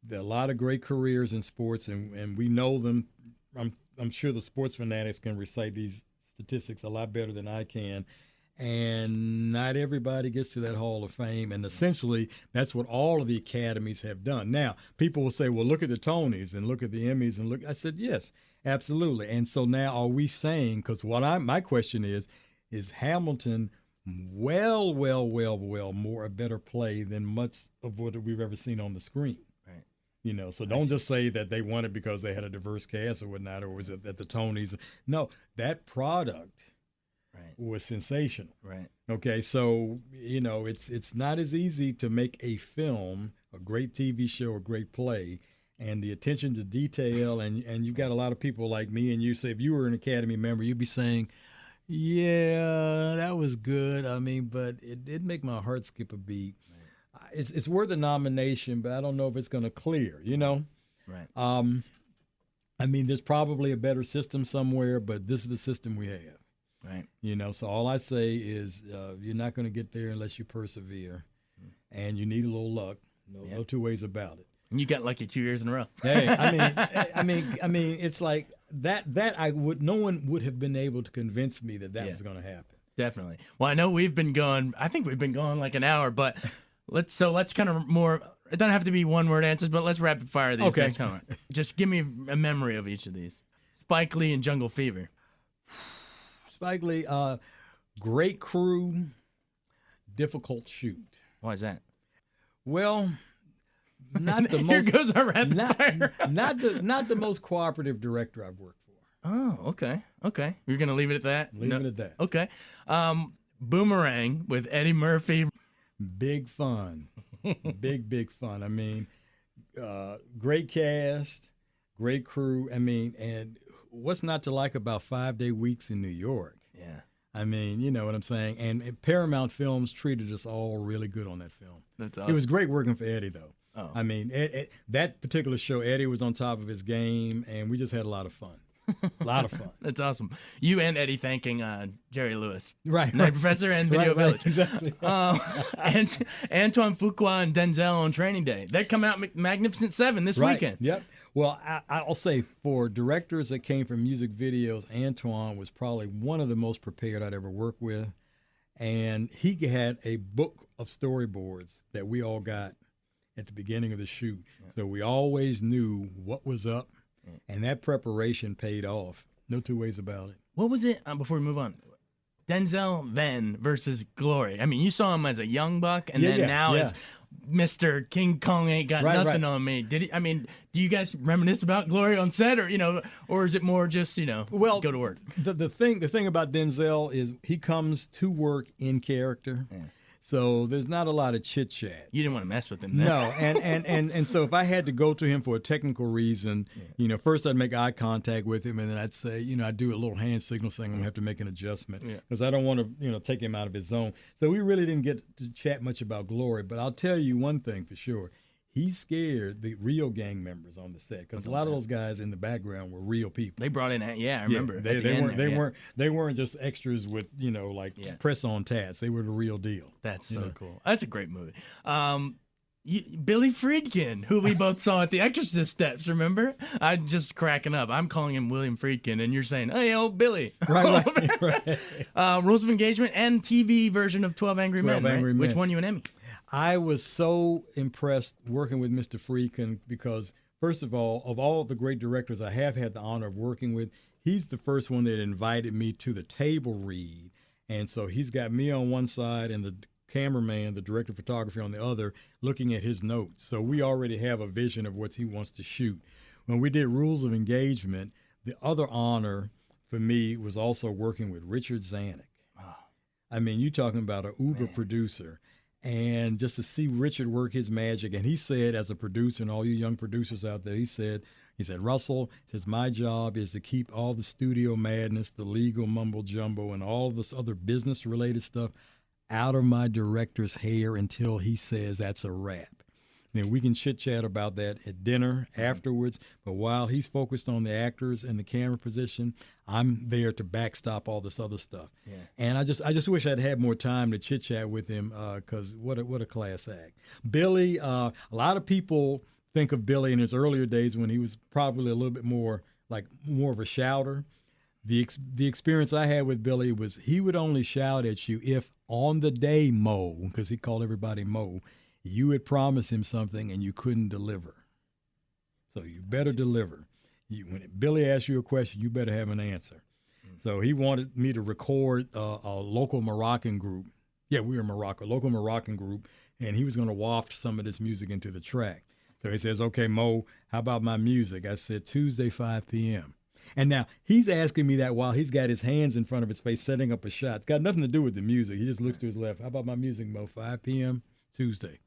there are a lot of great careers in sports, and we know them. I'm sure the sports fanatics can recite these statistics a lot better than I can. And not everybody gets to that Hall of Fame. And essentially, that's what all of the academies have done. Now, people will say, well, look at the Tonys and look at the Emmys and look. I said, yes, absolutely. And so now are we saying, because my question is Hamilton well more a better play than much of what we've ever seen on the screen? So don't just say that they won it because they had a diverse cast or whatnot, or was it at the Tonys? No, that product was sensational. Right. Okay, so, it's not as easy to make a film, a great TV show, a great play, and the attention to detail, and you've got a lot of people like me and you say, if you were an Academy member, you'd be saying, yeah, that was good. I mean, but it did make my heart skip a beat. It's worth a nomination, but I don't know if it's going to clear, Right. I mean, there's probably a better system somewhere, but this is the system we have. Right. So all I say is you're not going to get there unless you persevere, and you need a little luck. No two ways about it. And you got lucky 2 years in a row. Hey, I mean, it's like that no one would have been able to convince me that was going to happen. Definitely. Well, I know I think we've been going like an hour, but let's kind of more, it doesn't have to be one word answers, but let's rapid fire these. Okay. Just give me a memory of each of these. Spike Lee and Jungle Fever. Spike Lee, great crew, difficult shoot. Why is that? Well, not the most. Here goes our rapid fire. not the most cooperative director I've worked for. Oh, okay. You're gonna leave it at that. Leave it at that. Okay. Boomerang with Eddie Murphy. Big fun, big fun. I mean, great cast, great crew. I mean, and what's not to like about 5-day weeks in New York? Yeah. I mean, you know what I'm saying? And Paramount Films treated us all really good on that film. That's awesome. It was great working for Eddie, though. Oh. I mean, that particular show, Eddie was on top of his game, and we just had a lot of fun. A lot of fun. That's awesome. You and Eddie thanking Jerry Lewis. Right. Night Professor and Video Village. Exactly. And Antoine Fuqua and Denzel on Training Day. They come out Magnificent Seven this weekend. Yep. Well, I'll say for directors that came from music videos, Antoine was probably one of the most prepared I'd ever worked with. And he had a book of storyboards that we all got at the beginning of the shoot. Yeah. So we always knew what was up, and that preparation paid off. No two ways about it. What was it, before we move on, Denzel then versus Glory? I mean, you saw him as a young buck, and now as Mr. King Kong ain't got nothing on me. Did he? I mean, do you guys reminisce about Glory on set, or is it more just go to work? The thing about Denzel is he comes to work in character. Yeah. So there's not a lot of chit chat. You didn't want to mess with him then. No, and so if I had to go to him for a technical reason, first I'd make eye contact with him, and then I'd say, I'd do a little hand signal saying I'm gonna have to make an adjustment because I don't want to, take him out of his zone. So we really didn't get to chat much about Glory, but I'll tell you one thing for sure. He scared the real gang members on the set because a lot of those guys in the background were real people. They brought in, I remember. They weren't just extras with press on tats. They were the real deal. That's so cool. That's a great movie. Billy Friedkin, who we both saw at the Exorcist steps, remember? I'm just cracking up. I'm calling him William Friedkin, and you're saying, hey, old Billy. Right. Rules of Engagement and TV version of 12 Angry Men, right? Which won you an Emmy. I was so impressed working with Mr. Friedkin because, first of all the great directors I have had the honor of working with, he's the first one that invited me to the table read. And so he's got me on one side and the cameraman, the director of photography on the other, looking at his notes. So we already have a vision of what he wants to shoot. When we did Rules of Engagement, the other honor for me was also working with Richard Zanuck. Oh. I mean, you're talking about an uber producer. And just to see Richard work his magic, and he said, as a producer, and all you young producers out there, he said, Russell, says my job is to keep all the studio madness, the legal mumbo jumbo, and all this other business related stuff out of my director's hair until he says that's a wrap. Then we can chit chat about that at dinner afterwards. But while he's focused on the actors and the camera position, I'm there to backstop all this other stuff. Yeah. And I just wish I'd had more time to chit chat with him because what a class act. Billy, a lot of people think of Billy in his earlier days when he was probably a little bit more of a shouter. The experience I had with Billy was he would only shout at you if on the day, Mo, because he called everybody Mo, you had promised him something and you couldn't deliver. So you better deliver. When Billy asks you a question, you better have an answer. So he wanted me to record a local Moroccan group. Yeah, we were in Morocco, local Moroccan group, and he was going to waft some of this music into the track. So he says, okay, Mo, how about my music? I said, Tuesday, 5 p.m. And now he's asking me that while he's got his hands in front of his face setting up a shot. It's got nothing to do with the music. He just looks to his left. How about my music, Mo? 5 p.m. Tuesday.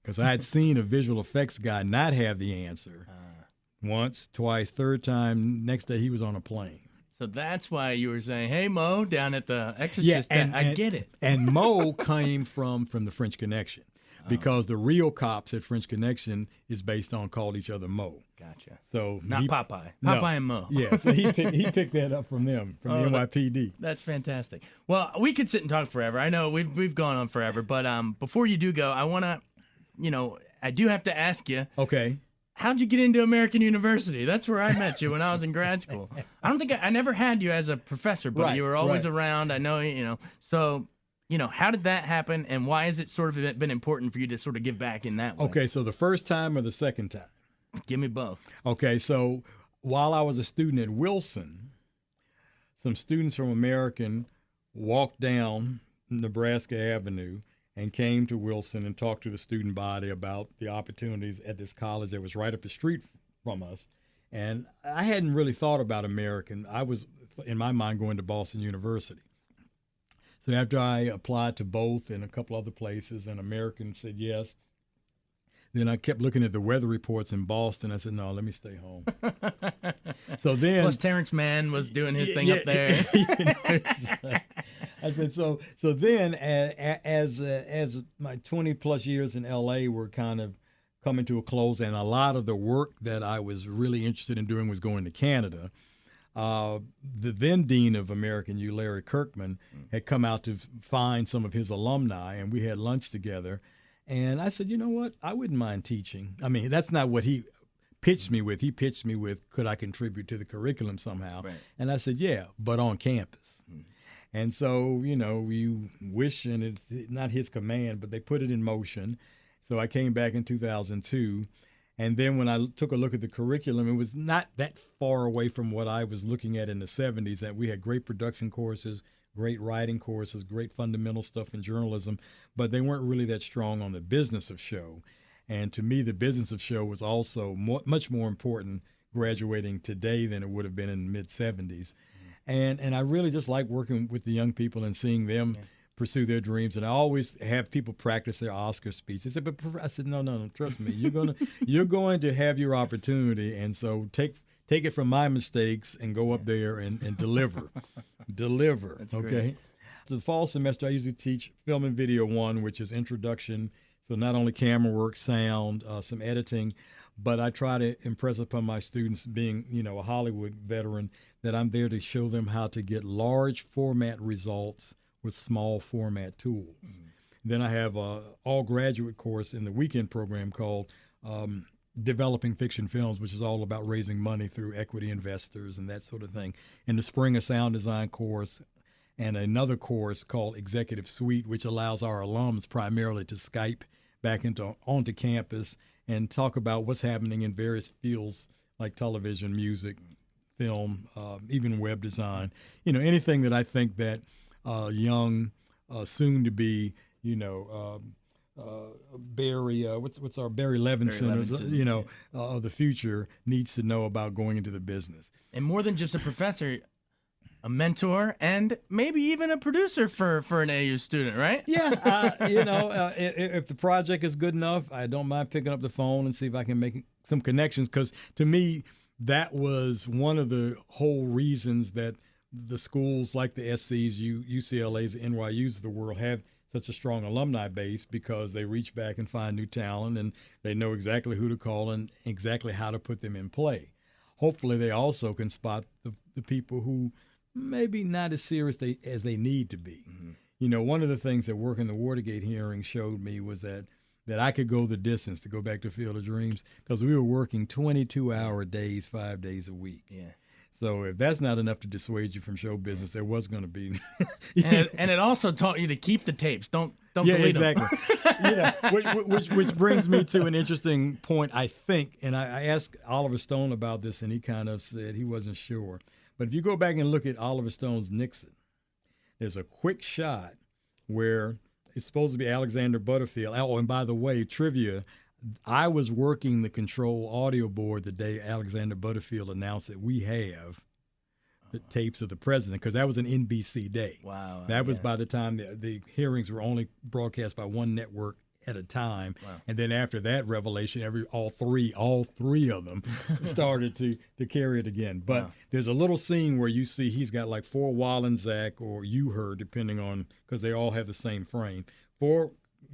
Because I had seen a visual effects guy not have the answer once, twice, third time. Next day he was on a plane. So that's why you were saying, hey, Mo, down at the Exorcist. I get it. And Mo came from the French Connection. Because the real cops at French Connection is based on called each other Mo. Gotcha. So not Popeye. Popeye and Mo. Yeah, so he picked that up from them, from the NYPD. That's fantastic. Well, we could sit and talk forever. I know we've gone on forever, but before you do go, I want to, I do have to ask you. Okay. How'd you get into American University? That's where I met you when I was in grad school. I don't think I never had you as a professor, but you were always around. I know, so. How did that happen, and why has it sort of been important for you to sort of give back in that way? Okay, so the first time or the second time? Give me both. Okay, so while I was a student at Wilson, some students from American walked down Nebraska Avenue and came to Wilson and talked to the student body about the opportunities at this college that was right up the street from us. And I hadn't really thought about American. I was, in my mind, going to Boston University. So after I applied to both and a couple other places, and American said yes, then I kept looking at the weather reports in Boston. I said, no, let me stay home. So then, plus Terrence Mann was doing his thing up there. I said, so then as my 20 plus years in LA were kind of coming to a close, and a lot of the work that I was really interested in doing was going to Canada. The then dean of American U, Larry Kirkman, had come out to find some of his alumni, and we had lunch together. And I said, you know what? I wouldn't mind teaching. I mean, that's not what he pitched me with. He pitched me with, could I contribute to the curriculum somehow? Right. And I said, yeah, but on campus. And so, you wish, and it's not his command, but they put it in motion. So I came back in 2002. And then when I took a look at the curriculum, it was not that far away from what I was looking at in the 70s. And we had great production courses, great writing courses, great fundamental stuff in journalism, but they weren't really that strong on the business of show. And to me, the business of show was also much more important graduating today than it would have been in the mid-70s. And I really just like working with the young people and seeing them pursue their dreams. And I always have people practice their Oscar speech. They said, I said, no, trust me, you're going to have your opportunity, and so take it from my mistakes and go up there and deliver. That's okay. great. So the fall semester, I usually teach Film and Video 1, which is introduction. So not only camera work, sound, some editing, but I try to impress upon my students, being a Hollywood veteran, that I'm there to show them how to get large format results with small format tools. Mm-hmm. Then I have a all graduate course in the weekend program called Developing Fiction Films, which is all about raising money through equity investors and that sort of thing. In the spring, a sound design course, and another course called Executive Suite, which allows our alums primarily to Skype back onto campus and talk about what's happening in various fields like television, music, film, even web design. Anything that I think that young, soon to be, Barry, what's our Barry Levinson, of the future needs to know about going into the business. And more than just a professor, a mentor, and maybe even a producer for an AU student, right? Yeah, if the project is good enough, I don't mind picking up the phone and see if I can make some connections, because to me, that was one of the whole reasons that the schools like the SCs, UCLAs, the NYUs of the world have such a strong alumni base, because they reach back and find new talent, and they know exactly who to call and exactly how to put them in play. Hopefully, they also can spot the people who maybe not as serious as they need to be. Mm-hmm. One of the things that working the Watergate hearing showed me was that I could go the distance, to go back to Field of Dreams, because we were working 22-hour days, 5 days a week. Yeah. So if that's not enough to dissuade you from show business, there was going to be. and it also taught you to keep the tapes. Don't delete them. Yeah, which brings me to an interesting point, I think. And I asked Oliver Stone about this, and he kind of said he wasn't sure. But if you go back and look at Oliver Stone's Nixon, there's a quick shot where it's supposed to be Alexander Butterfield. Oh, and by the way, trivia, I was working the control audio board the day Alexander Butterfield announced that we have the tapes of the president, because that was an NBC day. Wow. That was by the time the hearings were only broadcast by one network at a time. Wow. And then after that revelation, all three of them started to carry it again. But there's a little scene where you see he's got like 4 Wallensack or Uher, depending on, because they all have the same frame, 4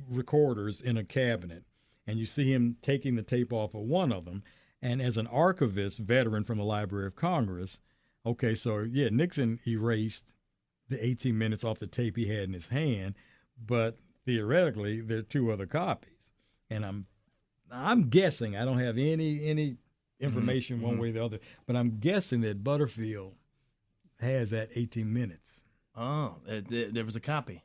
recorders in a cabinet. And you see him taking the tape off of one of them. And as an archivist veteran from the Library of Congress, okay, so yeah, Nixon erased the 18 minutes off the tape he had in his hand, but theoretically there are 2 other copies. And I'm guessing, I don't have any information one way or the other, but I'm guessing that Butterfield has that 18 minutes. Oh, there was a copy.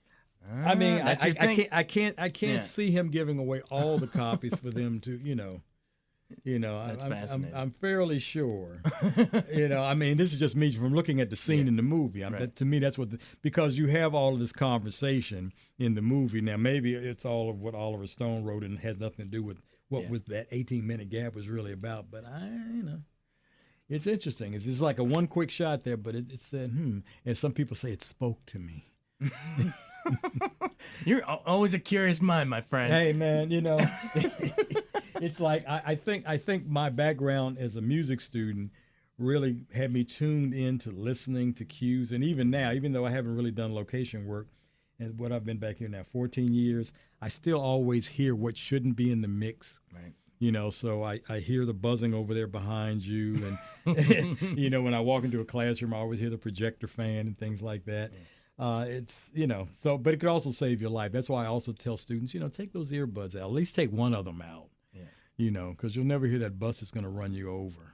I mean, I can't see him giving away all the copies for them to, That's fascinating. I'm fairly sure. I mean, this is just me from looking at the scene in the movie. To me, that's because you have all of this conversation in the movie. Now, maybe it's all of what Oliver Stone wrote and has nothing to do with what was that 18-minute gap was really about. But it's interesting. It's just like a one quick shot there, but it said, and some people say it spoke to me. You're always a curious mind, my friend. Hey, man, it's like I think my background as a music student really had me tuned into listening to cues. And even now, even though I haven't really done location work, and what I've been back here now 14 years, I still always hear what shouldn't be in the mix. Right. So I hear the buzzing over there behind you. And, when I walk into a classroom, I always hear the projector fan and things like that. Yeah. It's, but it could also save your life. That's why I also tell students, take those earbuds out. At least take one of them out. Because you'll never hear that bus that's going to run you over,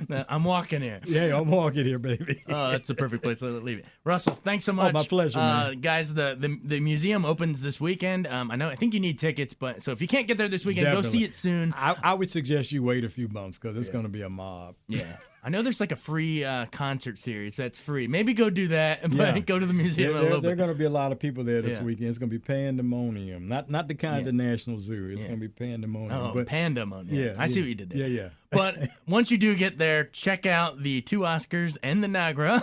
Now, I'm walking here. Yeah, I'm walking here, baby. Oh, that's the perfect place to leave it. Russell, thanks so much. Oh, my pleasure, man. Guys, the museum opens this weekend. I think you need tickets, but so if you can't get there this weekend, Definitely. go see it soon. I would suggest you wait a few months, because it's going to be a mob. Yeah. I know there's like a free concert series that's free. Maybe go do that, but Yeah. go to the museum a little There are bit. going to be a lot of people there this Yeah. weekend. It's going to be pandemonium, not the kind Yeah. the National Zoo. It's Yeah. going to be pandemonium. Oh, but pandemonium. yeah, I see yeah. what you did there. Yeah. But once you do get there, check out the 2 Oscars and the Nagra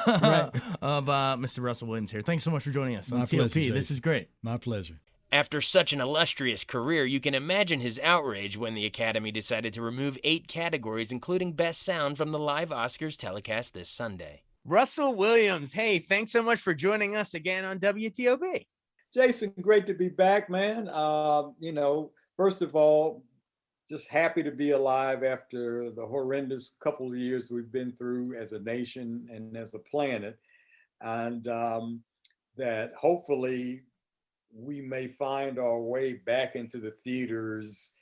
of Mr. Russell Williams here. Thanks so much for joining us on My TLP. pleasure, This Jason. is great. My pleasure. After such an illustrious career, you can imagine his outrage when the Academy decided to remove 8 categories, including Best Sound, from the live Oscars telecast this Sunday. Russell Williams, hey, thanks so much for joining us again on WTOB. Jason, great to be back, man. First of all, just happy to be alive after the horrendous couple of years we've been through as a nation and as a planet. And that hopefully we may find our way back into the theaters,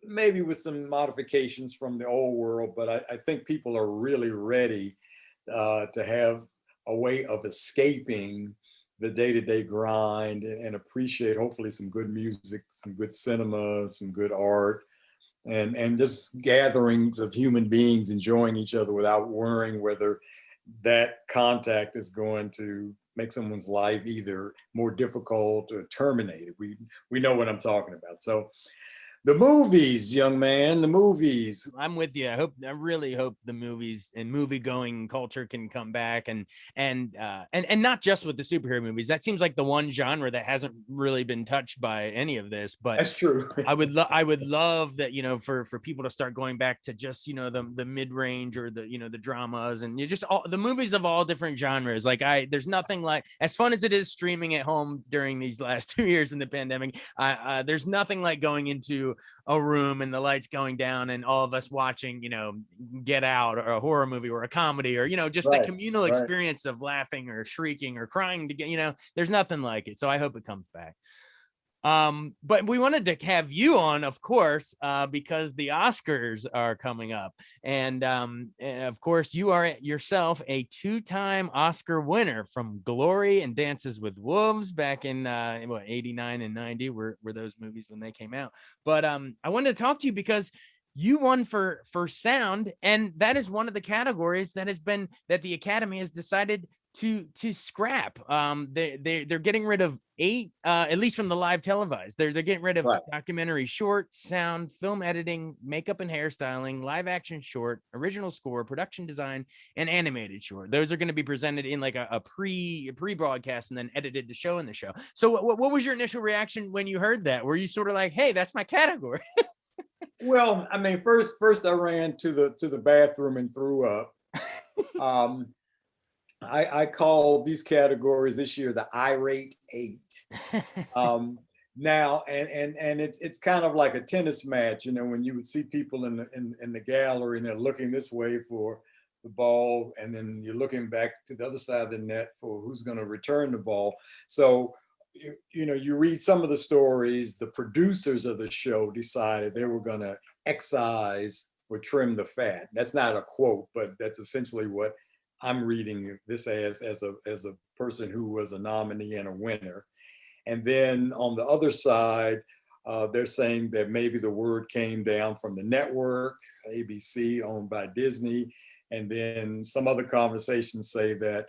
maybe with some modifications from the old world, but I think people are really ready to have a way of escaping the day-to-day grind and appreciate hopefully some good music, some good cinema, some good art, and just gatherings of human beings enjoying each other without worrying whether that contact is going to make someone's life either more difficult or terminated. We know what I'm talking about. So the movies, young man, the movies. I'm with you. I really hope the movies and movie-going culture can come back, and not just with the superhero movies. That seems like the one genre that hasn't really been touched by any of this. But That's true. I would love that, for people to start going back to just, the mid-range or the dramas and just all the movies of all different genres. Like there's nothing like, as fun as it is streaming at home during these last 2 years in the pandemic, there's nothing like going into a room and the lights going down and all of us watching, Get Out or a horror movie or a comedy or, just the communal experience of laughing or shrieking or crying to get, there's nothing like it. So I hope it comes back. But we wanted to have you on, of course, because the Oscars are coming up. And of course, you are yourself a 2-time Oscar winner from Glory and Dances with Wolves back in 89 and 90 were those movies when they came out. But I wanted to talk to you because you won for sound, and that is one of the categories that the Academy has decided to scrap. They're getting rid of 8, at least from the live televised. They're getting rid of documentary short, sound, film editing, makeup and hairstyling, live action short, original score, production design, and animated short. Those are going to be presented in like a pre-broadcast and then edited to show in the show. So what was your initial reaction when you heard that? Were you sort of like, hey, that's my category? Well, I mean, first I ran to the bathroom and threw up. I call these categories this year the irate 8. Now, and it's kind of like a tennis match, when you would see people in the gallery and they're looking this way for the ball, and then you're looking back to the other side of the net for who's going to return the ball. So, you read some of the stories. The producers of the show decided they were going to excise or trim the fat. That's not a quote, but that's essentially what I'm reading this as a person who was a nominee and a winner. And then on the other side, they're saying that maybe the word came down from the network, ABC, owned by Disney. And then some other conversations say that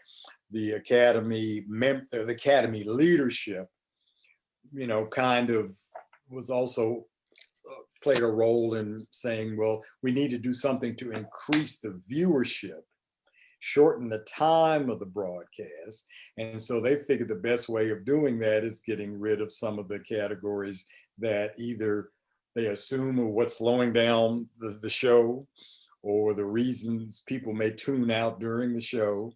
the Academy leadership, kind of was also played a role in saying, well, we need to do something to increase the viewership, shorten the time of the broadcast. And so they figured the best way of doing that is getting rid of some of the categories that either they assume are what's slowing down the show or the reasons people may tune out during the show.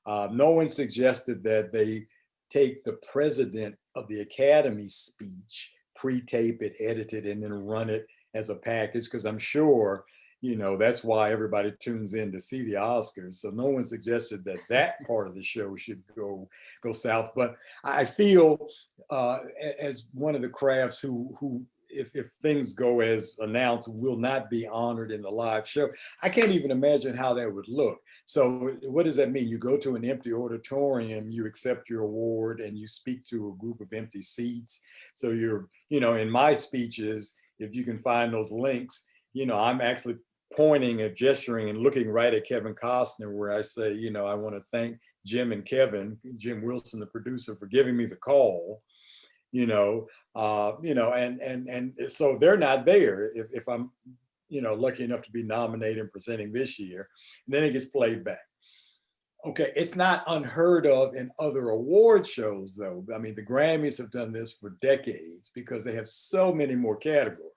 No one suggested that they take the president of the Academy speech, pre-tape it, edit it, and then run it as a package, because I'm sure that's why everybody tunes in to see the Oscars. So no one suggested that part of the show should go south. But I feel as one of the crafts who if things go as announced, will not be honored in the live show. I can't even imagine how that would look. So what does that mean? You go to an empty auditorium, you accept your award, and you speak to a group of empty seats. So you're, in my speeches, if you can find those links, I'm actually pointing and gesturing and looking right at Kevin Costner, where I say, you know, I want to thank Jim Wilson, the producer, for giving me the call. And so they're not there if I'm, lucky enough to be nominated and presenting this year. And then it gets played back. Okay, it's not unheard of in other award shows, though. I mean, the Grammys have done this for decades because they have so many more categories.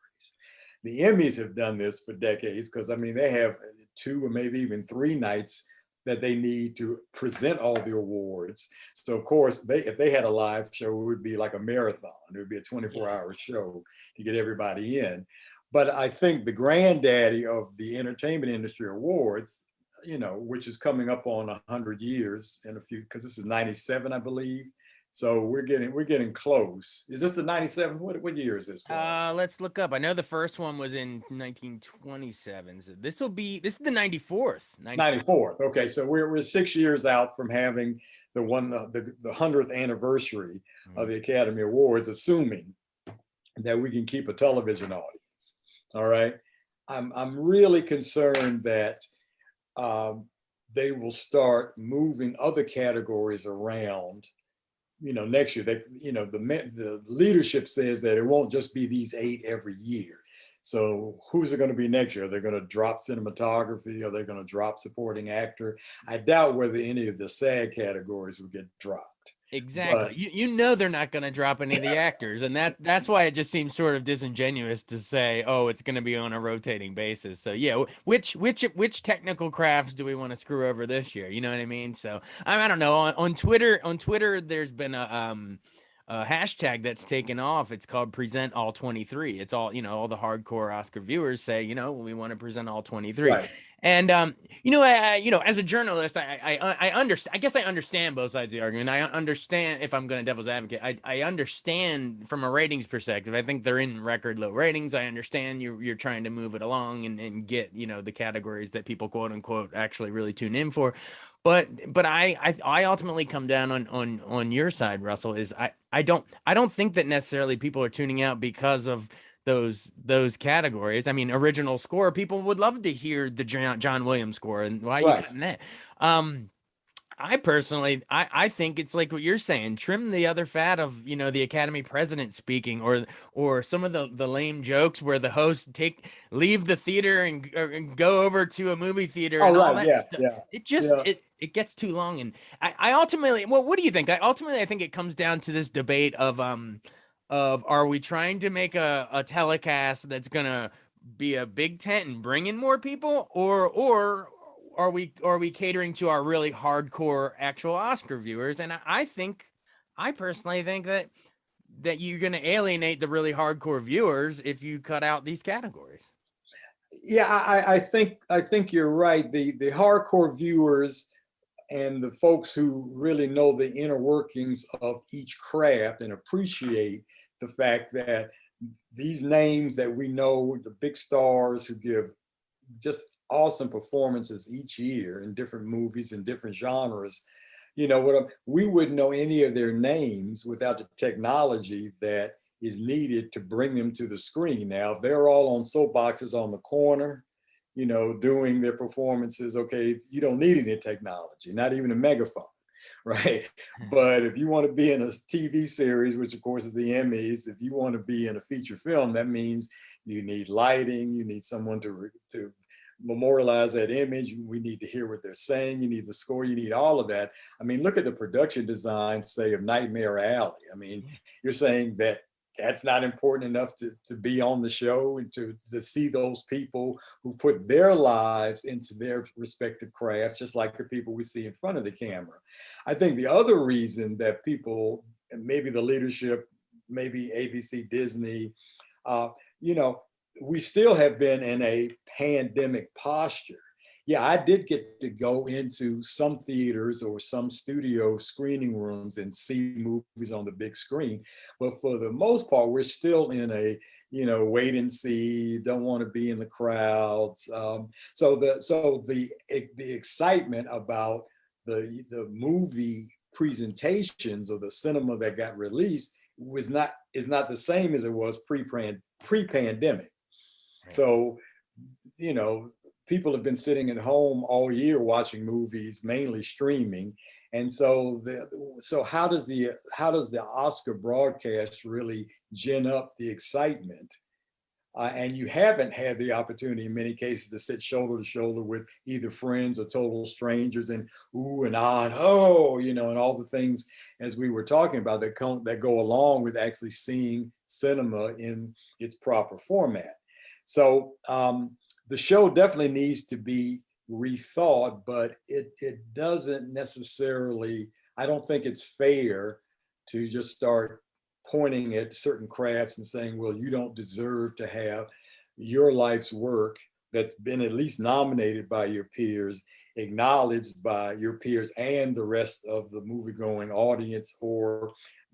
The Emmys have done this for decades because, I mean, they have 2 or maybe even 3 nights that they need to present all the awards. So, of course, if they had a live show, it would be like a marathon. It would be a 24-hour show to get everybody in. But I think the granddaddy of the entertainment industry awards, which is coming up on 100 years in a few, because this is 97, I believe. So we're getting close. Is this the 97? What year is this? Let's look up. I know the first one was in 1927. So this is the 94th. 94th. Okay, so we're 6 years out from having the 100th anniversary of the Academy Awards, assuming that we can keep a television audience. All right, I'm really concerned that they will start moving other categories around. Next year, the leadership says that it won't just be these 8 every year. So who's it going to be next year? Are they going to drop cinematography? Are they going to drop supporting actor? I doubt whether any of the SAG categories will get dropped. Exactly. But, they're not going to drop any of the actors, and that's why it just seems sort of disingenuous to say, oh, it's going to be on a rotating basis. So yeah, which technical crafts do we want to screw over this year? You know what I mean? So I don't know. On Twitter, there's been a hashtag that's taken off. It's called Present All 23. It's all, all the hardcore Oscar viewers say, we want to present all 23. Right. And, as a journalist, I understand, I guess I understand both sides of the argument. I understand, if I'm going to devil's advocate, I understand from a ratings perspective. I think they're in record low ratings. I understand you're trying to move it along and get, the categories that people quote unquote actually really tune in for. But I ultimately come down on your side, Russell. Is I don't think that necessarily people are tuning out because of those categories. I mean, original score, people would love to hear the John Williams score, and why are you cutting that? I personally, I think it's like what you're saying, trim the other fat of, the Academy president speaking, or some of the lame jokes where the host leave the theater and go over to a movie theater and all that stuff. Yeah. It just, it gets too long. And I ultimately, well, what do you think? I think it comes down to this debate of are we trying to make a telecast that's going to be a big tent and bring in more people, or are we catering to our really hardcore actual Oscar viewers? And I personally think that you're going to alienate the really hardcore viewers if you cut out these categories. Yeah, I think you're right. The hardcore viewers and the folks who really know the inner workings of each craft and appreciate the fact that these names that we know, the big stars who give just awesome performances each year in different movies and different genres, we wouldn't know any of their names without the technology that is needed to bring them to the screen. Now, if they're all on soapboxes on the corner, doing their performances, okay, you don't need any technology, not even a megaphone, right? But if you want to be in a TV series, which of course is the Emmys, if you want to be in a feature film, that means you need lighting, you need someone to memorialize that image. We need to hear what they're saying. You need the score. You need all of that. I mean, look at the production design, say, of Nightmare Alley. I mean, you're saying that that's not important enough to be on the show and to see those people who put their lives into their respective crafts, just like the people we see in front of the camera. I think the other reason that people, and maybe the leadership, maybe ABC, Disney, we still have been in a pandemic posture. Yeah, I did get to go into some theaters or some studio screening rooms and see movies on the big screen. But for the most part, we're still in a, wait and see, don't want to be in the crowds. So the excitement about the movie presentations or the cinema that got released is not the same as it was pre-pandemic. So, people have been sitting at home all year watching movies, mainly streaming. And so how does the Oscar broadcast really gin up the excitement? And you haven't had the opportunity in many cases to sit shoulder to shoulder with either friends or total strangers and ooh and ah and oh, and all the things as we were talking about that go along with actually seeing cinema in its proper format. So the show definitely needs to be rethought, but it doesn't necessarily, I don't think it's fair to just start pointing at certain crafts and saying, well, you don't deserve to have your life's work that's been at least nominated by your peers, acknowledged by your peers and the rest of the movie-going audience, or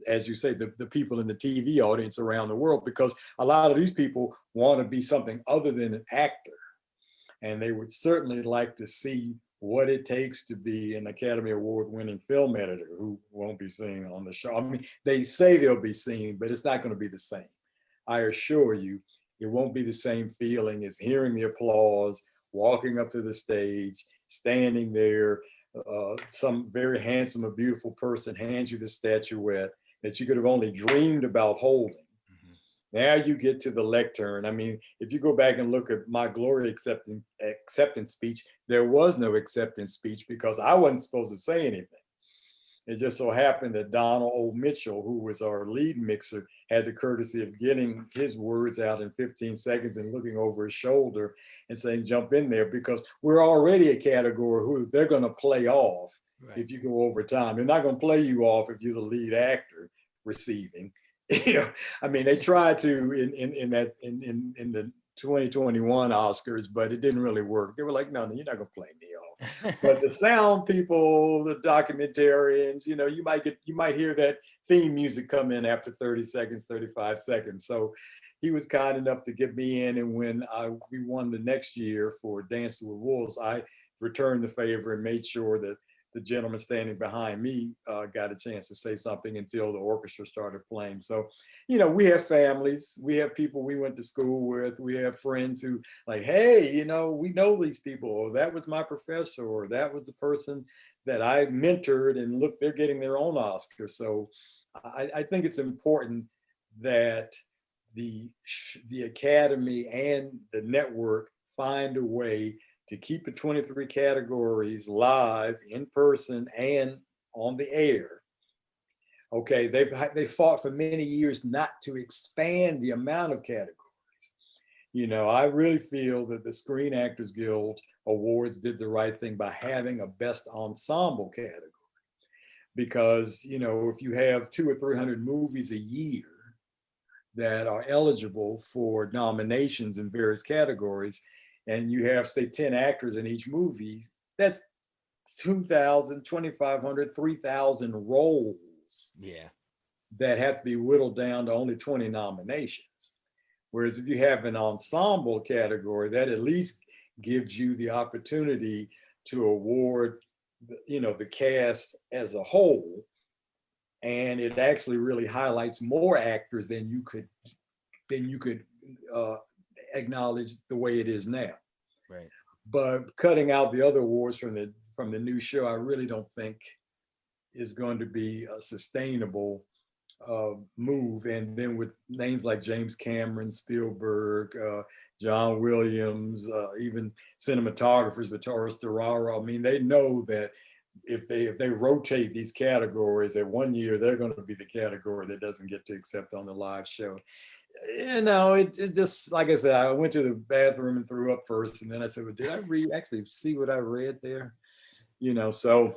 as you say, the people in the TV audience around the world, because a lot of these people want to be something other than an actor. And they would certainly like to see what it takes to be an Academy Award-winning film editor who won't be seen on the show. I mean, they say they'll be seen, but it's not going to be the same. I assure you, it won't be the same feeling as hearing the applause, walking up to the stage, standing there. Some very handsome or beautiful person hands you the statuette that you could have only dreamed about holding. Now you get to the lectern. I mean, if you go back and look at my Glory acceptance speech, there was no acceptance speech because I wasn't supposed to say anything. It just so happened that Donald O. Mitchell, who was our lead mixer, had the courtesy of getting his words out in 15 seconds and looking over his shoulder and saying, jump in there, because we're already a category who they're going to play off if you go over time. They're not going to play you off if you're the lead actor receiving. I mean, they tried to in the 2021 Oscars, but it didn't really work. They were like, no, you're not gonna play me off. But the sound people, the documentarians, you might hear that theme music come in after 30 seconds, 35 seconds. So he was kind enough to get me in, and when we won the next year for Dancing with Wolves, I returned the favor and made sure that the gentleman standing behind me got a chance to say something until the orchestra started playing. So, we have families, we have people we went to school with, we have friends who like, hey, we know these people, or that was my professor, or that was the person that I mentored, and look, they're getting their own Oscar. So I think it's important that the Academy and the network find a way to keep the 23 categories live, in person, and on the air. Okay, they fought for many years not to expand the amount of categories. I really feel that the Screen Actors Guild Awards did the right thing by having a best ensemble category. Because, if you have 200 or 300 movies a year that are eligible for nominations in various categories, and you have, say, 10 actors in each movie, that's 2,000, 2,500, 3,000 roles that have to be whittled down to only 20 nominations. Whereas if you have an ensemble category, that at least gives you the opportunity to award, the cast as a whole. And it actually really highlights more actors than you could acknowledge the way it is now. Right. But cutting out the other awards from the new show, I really don't think is going to be a sustainable move. And then with names like James Cameron, Spielberg, John Williams, even cinematographers, Vittorio Storaro, I mean, they know that if they rotate these categories, that one year they're going to be the category that doesn't get to accept on the live show. It just, like I said, I went to the bathroom and threw up first, and then I said, well, did I actually see what I read there? So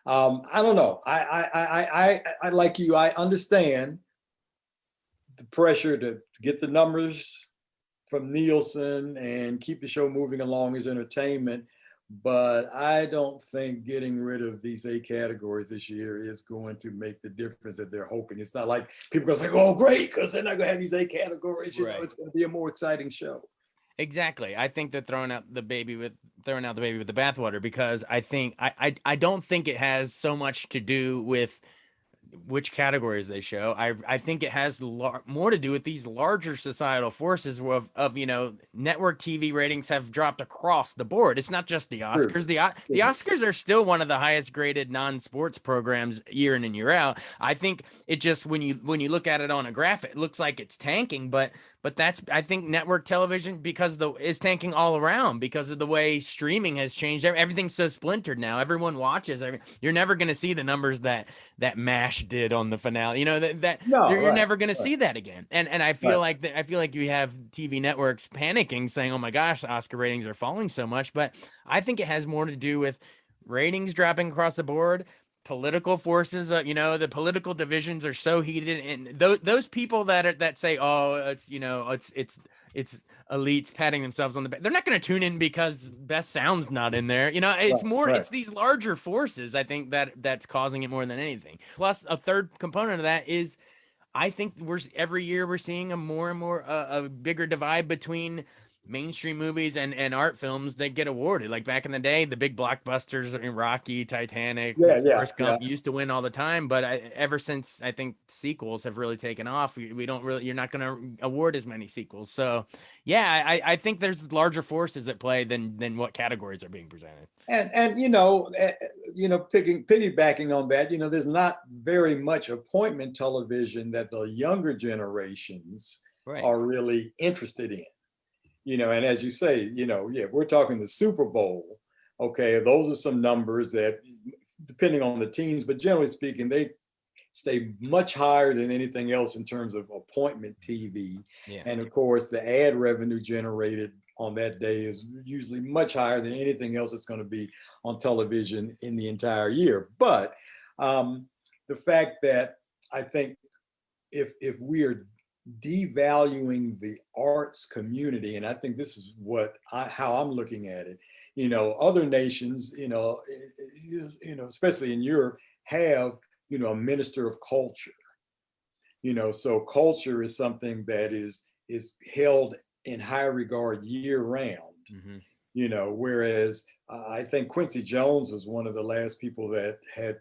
I don't know. I like you, I understand the pressure to get the numbers from Nielsen and keep the show moving along as entertainment. But I don't think getting rid of these 8 categories this year is going to make the difference that they're hoping. It's not like people are going to say, oh, great, because they're not going to have these 8 categories. It's going to be a more exciting show. Exactly. I think they're throwing out the baby with the bathwater, because I don't think it has so much to do with which categories they show. I think it has more to do with these larger societal forces of network TV ratings have dropped across the board. It's not just the True. Oscars. The Oscars are still one of the highest graded non-sports programs year in and year out. I think it just when you look at it on a graph, it looks like it's tanking, but that's, I think, network television is tanking all around because of the way streaming has changed. Everything's so splintered now. Everyone watches. You're never going to see the numbers that MASH did on the finale. No, You're right, never going to right, see that again. And I feel right. like you have TV networks panicking, saying, "Oh my gosh, the Oscar ratings are falling so much." But I think it has more to do with ratings dropping across the board, political forces. The political divisions are so heated, and those people that say, "Oh, it's elites patting themselves on the back," they're not going to tune in because best sound's not in there. It's Right, more, right. it's these larger forces, I think, that's causing it more than anything. Plus, a third component of that is, I think every year we're seeing a more and more a bigger divide between mainstream movies and art films that get awarded. Like back in the day, the big blockbusters in Rocky, Titanic, Yeah, yeah, Forrest yeah. Gump used to win all the time. But ever since, I think, sequels have really taken off, we don't really, you're not going to award as many sequels. So yeah, I think there's larger forces at play than what categories are being presented. And piggybacking on that, there's not very much appointment television that the younger generations Right. are really interested in. And as you say, yeah, we're talking the Super Bowl. Okay, those are some numbers that, depending on the teams, but generally speaking, they stay much higher than anything else in terms of appointment TV. Yeah. And of course, the ad revenue generated on that day is usually much higher than anything else that's going to be on television in the entire year. But the fact that I think if we are devaluing the arts community, and I think this is how I'm looking at it. Other nations, especially in Europe, have a minister of culture. So culture is something that is held in high regard year round. Mm-hmm. Whereas I think Quincy Jones was one of the last people that had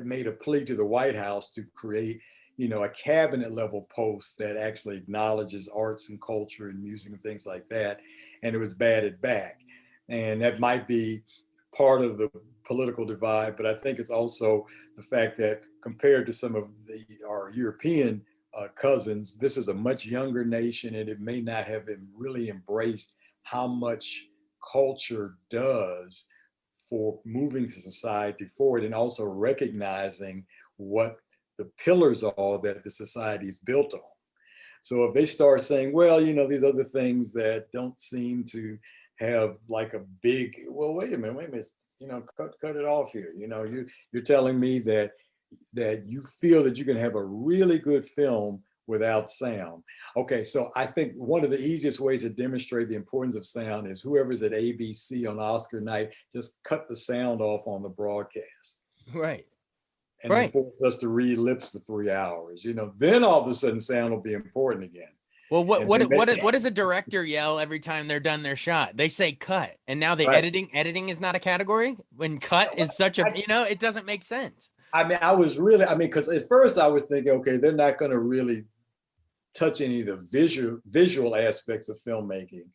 made a plea to the White House to create a cabinet level post that actually acknowledges arts and culture and music and things like that. And it was batted back. And that might be part of the political divide, but I think it's also the fact that compared to some of our European cousins, this is a much younger nation, and it may not have really embraced how much culture does for moving society forward, and also recognizing what the pillars are that the society is built on. So if they start saying, well, these other things that don't seem to have like a big, well, wait a minute, cut it off here. You're telling me that you feel that you can have a really good film without sound. Okay, so I think one of the easiest ways to demonstrate the importance of sound is whoever's at ABC on Oscar night, just cut the sound off on the broadcast. Right. And then force us to read lips for 3 hours. Then all of a sudden sound will be important again. Well, what does a director yell every time they're done their shot? They say cut, and now the editing is not a category when cut is such a it doesn't make sense. Because at first I was thinking, okay, they're not going to really touch any of the visual aspects of filmmaking,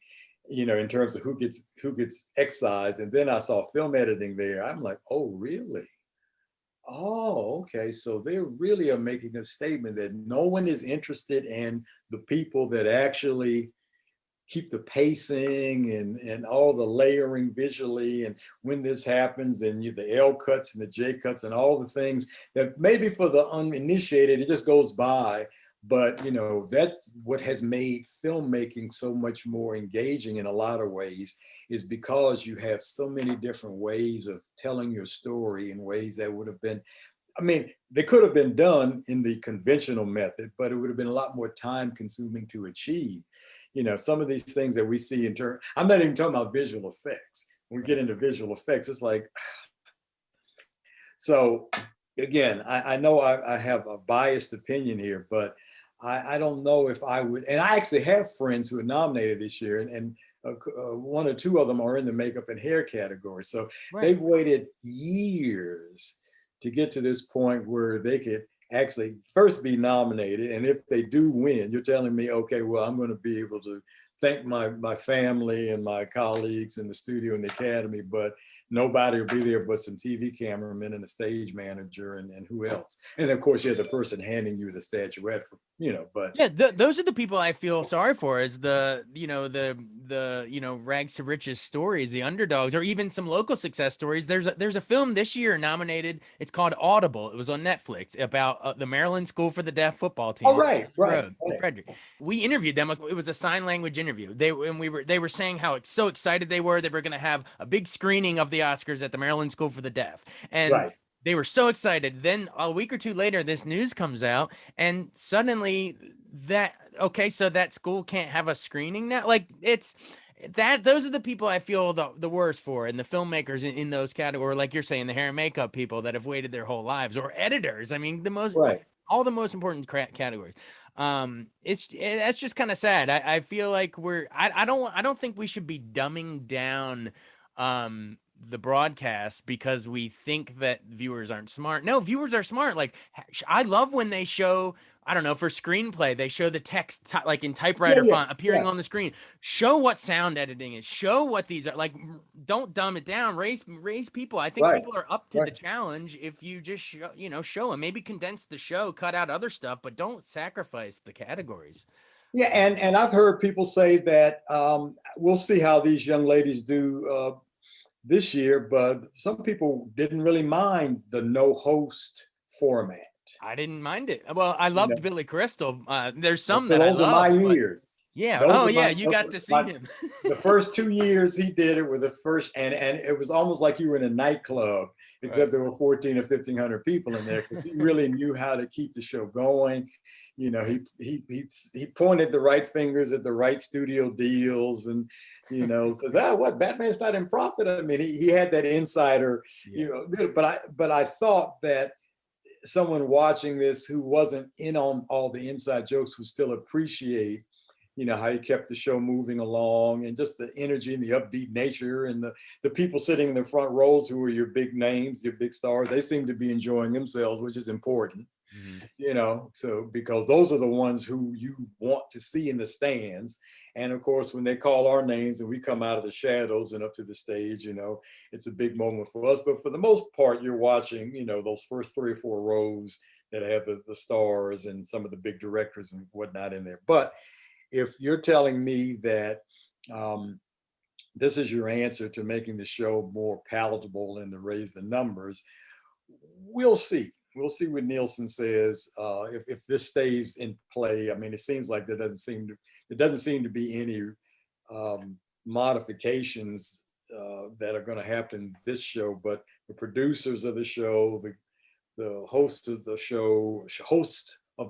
in terms of who gets excised. And then I saw film editing there. I'm like, oh, really? Oh, okay. So they really are making a statement that no one is interested in the people that actually keep the pacing and all the layering visually, and when this happens, and the L cuts and the J cuts and all the things that maybe for the uninitiated, it just goes by. But, that's what has made filmmaking so much more engaging in a lot of ways, is because you have so many different ways of telling your story in ways that would have been, they could have been done in the conventional method, but it would have been a lot more time consuming to achieve. Some of these things that we see I'm not even talking about visual effects. When we get into visual effects, it's like, so again, I know I have a biased opinion here, but I don't know if I would, and I actually have friends who are nominated this year, and one or two of them are in the makeup and hair category. So they've waited years to get to this point where they could actually first be nominated. And if they do win, you're telling me, okay, well, I'm going to be able to thank my family and my colleagues in the studio and the academy, but nobody will be there but some TV cameramen and a stage manager and who else. And of course, you have the person handing you the statuette, for, but yeah, those are the people I feel sorry for, is the rags to riches stories, the underdogs, or even some local success stories. There's a film this year nominated. It's called Audible. It was on Netflix about the Maryland School for the Deaf football team. Oh, right. Frederick. We interviewed them. It was a sign language interview. They were saying how so excited they were going to have a big screening of the Oscars at the Maryland School for the Deaf, and they were so excited. Then a week or two later, this news comes out, and suddenly so that school can't have a screening now. Like, it's that those are the people I feel the worst for, and the filmmakers in those categories, like you're saying, the hair and makeup people that have waited their whole lives, or editors. I mean, all the most important categories. That's just kind of sad. I feel like I don't think we should be dumbing down the broadcast because we think that viewers aren't smart. No, viewers are smart. Like, I love when they show, I don't know, for screenplay, they show the text like in typewriter font appearing on the screen. Show what sound editing is. Show what these are. Like, don't dumb it down. Raise people. I think people are up to the challenge if you just show them. Maybe condense the show, cut out other stuff, but don't sacrifice the categories. Yeah, and I've heard people say that we'll see how these young ladies do this year, but some people didn't really mind the no host format. I didn't mind it. Well, I loved Billy Crystal. There's some that I love. My ears. Yeah. You got to see him. The first 2 years he did it were the first, and it was almost like you were in a nightclub, except there were 14 or 1,500 people in there, because he really knew how to keep the show going. He pointed the right fingers at the right studio deals, and says, what, Batman's not in profit? I mean, he had that insider, but I thought that someone watching this who wasn't in on all the inside jokes would still appreciate how he kept the show moving along, and just the energy and the upbeat nature, and the people sitting in the front rows who were your big names, your big stars, they seem to be enjoying themselves, which is important. So because those are the ones who you want to see in the stands. And of course, when they call our names and we come out of the shadows and up to the stage, it's a big moment for us. But for the most part, you're watching, those first 3 or 4 rows that have the stars and some of the big directors and whatnot in there. But if you're telling me that this is your answer to making the show more palatable and to raise the numbers, we'll see. We'll see what Nielsen says. If this stays in play, I mean, it seems like there doesn't seem to be any modifications that are going to happen this show. But the producers of the show, the host of the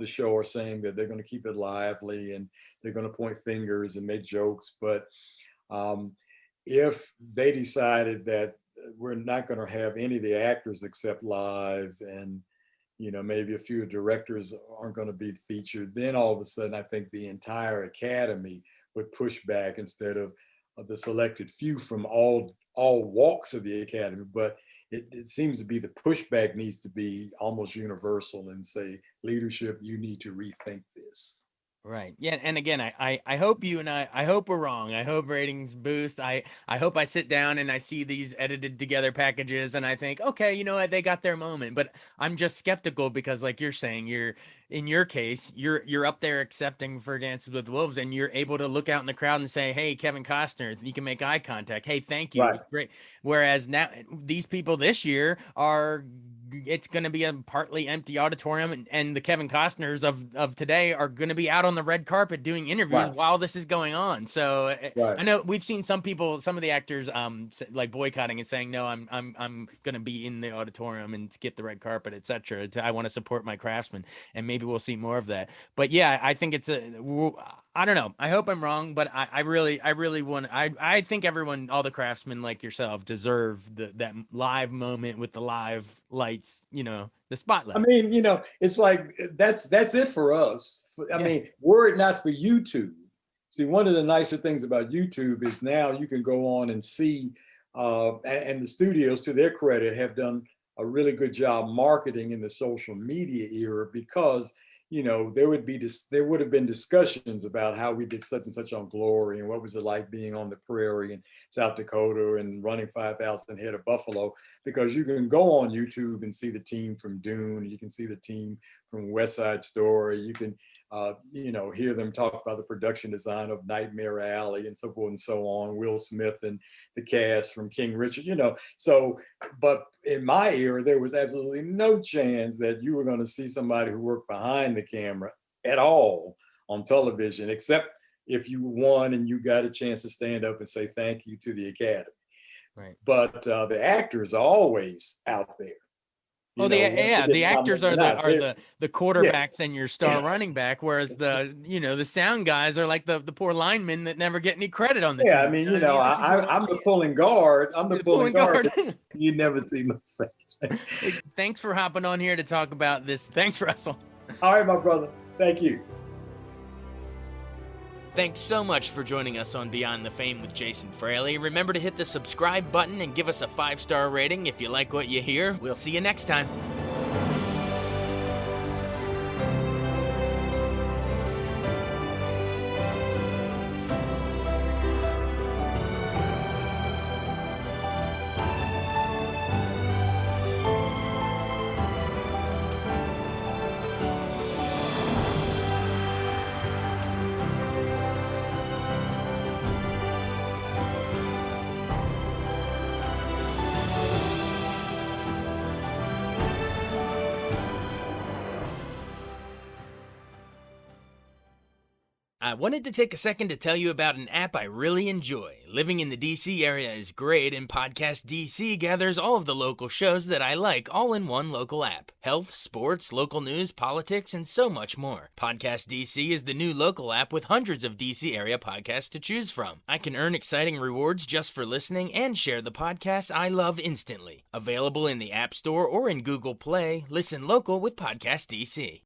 show are saying that they're going to keep it lively and they're going to point fingers and make jokes. But if they decided that we're not going to have any of the actors except live, and maybe a few directors aren't going to be featured, then all of a sudden I think the entire academy would push back instead of the selected few from all walks of the academy. But it seems to be the pushback needs to be almost universal and say, leadership, you need to rethink this. Right. Yeah. And again, I hope I hope we're wrong. I hope ratings boost. I hope I sit down and I see these edited together packages and I think, okay, you know what, they got their moment. But I'm just skeptical because, like you're saying, in your case, you're up there accepting for Dances with Wolves, and you're able to look out in the crowd and say, hey, Kevin Costner, you can make eye contact. Hey, thank you. Right. Great. Whereas now these people this year it's going to be a partly empty auditorium, and the Kevin Costners of today are going to be out on the red carpet doing interviews while this is going on. So I know we've seen some of the actors like boycotting and saying, no, I'm going to be in the auditorium and skip the red carpet, etc. I want to support my craftsmen, and maybe we'll see more of that. But yeah, I think I don't know. I hope I'm wrong, but I really want. I think everyone, all the craftsmen like yourself, deserve that live moment with the live lights. The spotlight. I mean, it's like that's it for us. I mean, were it not for YouTube. See, one of the nicer things about YouTube is now you can go on and see, and the studios, to their credit, have done a really good job marketing in the social media era because there would have been discussions about how we did such and such on Glory and what was it like being on the prairie in South Dakota and running 5,000 head of buffalo, because you can go on YouTube and see the team from Dune, you can see the team from West Side Story, you can hear them talk about the production design of Nightmare Alley and so forth and so on, Will Smith and the cast from King Richard, but in my era, there was absolutely no chance that you were going to see somebody who worked behind the camera at all on television, except if you won and you got a chance to stand up and say thank you to the Academy. Right. But the actors are always out there. The actors are the quarterbacks and your star running back, whereas the sound guys are like the poor linemen that never get any credit on the team. I mean, I'm the pulling guard. I'm the pulling guard. You never see my face. Thanks for hopping on here to talk about this. Thanks, Russell. All right, my brother. Thank you. Thanks so much for joining us on Beyond the Fame with Jason Fraley. Remember to hit the subscribe button and give us a 5-star rating if you like what you hear. We'll see you next time. I wanted to take a second to tell you about an app I really enjoy. Living in the DC area is great, and Podcast DC gathers all of the local shows that I like all in one local app. Health, sports, local news, politics, and so much more. Podcast DC is the new local app with hundreds of DC area podcasts to choose from. I can earn exciting rewards just for listening and share the podcasts I love instantly. Available in the App Store or in Google Play, listen local with Podcast DC.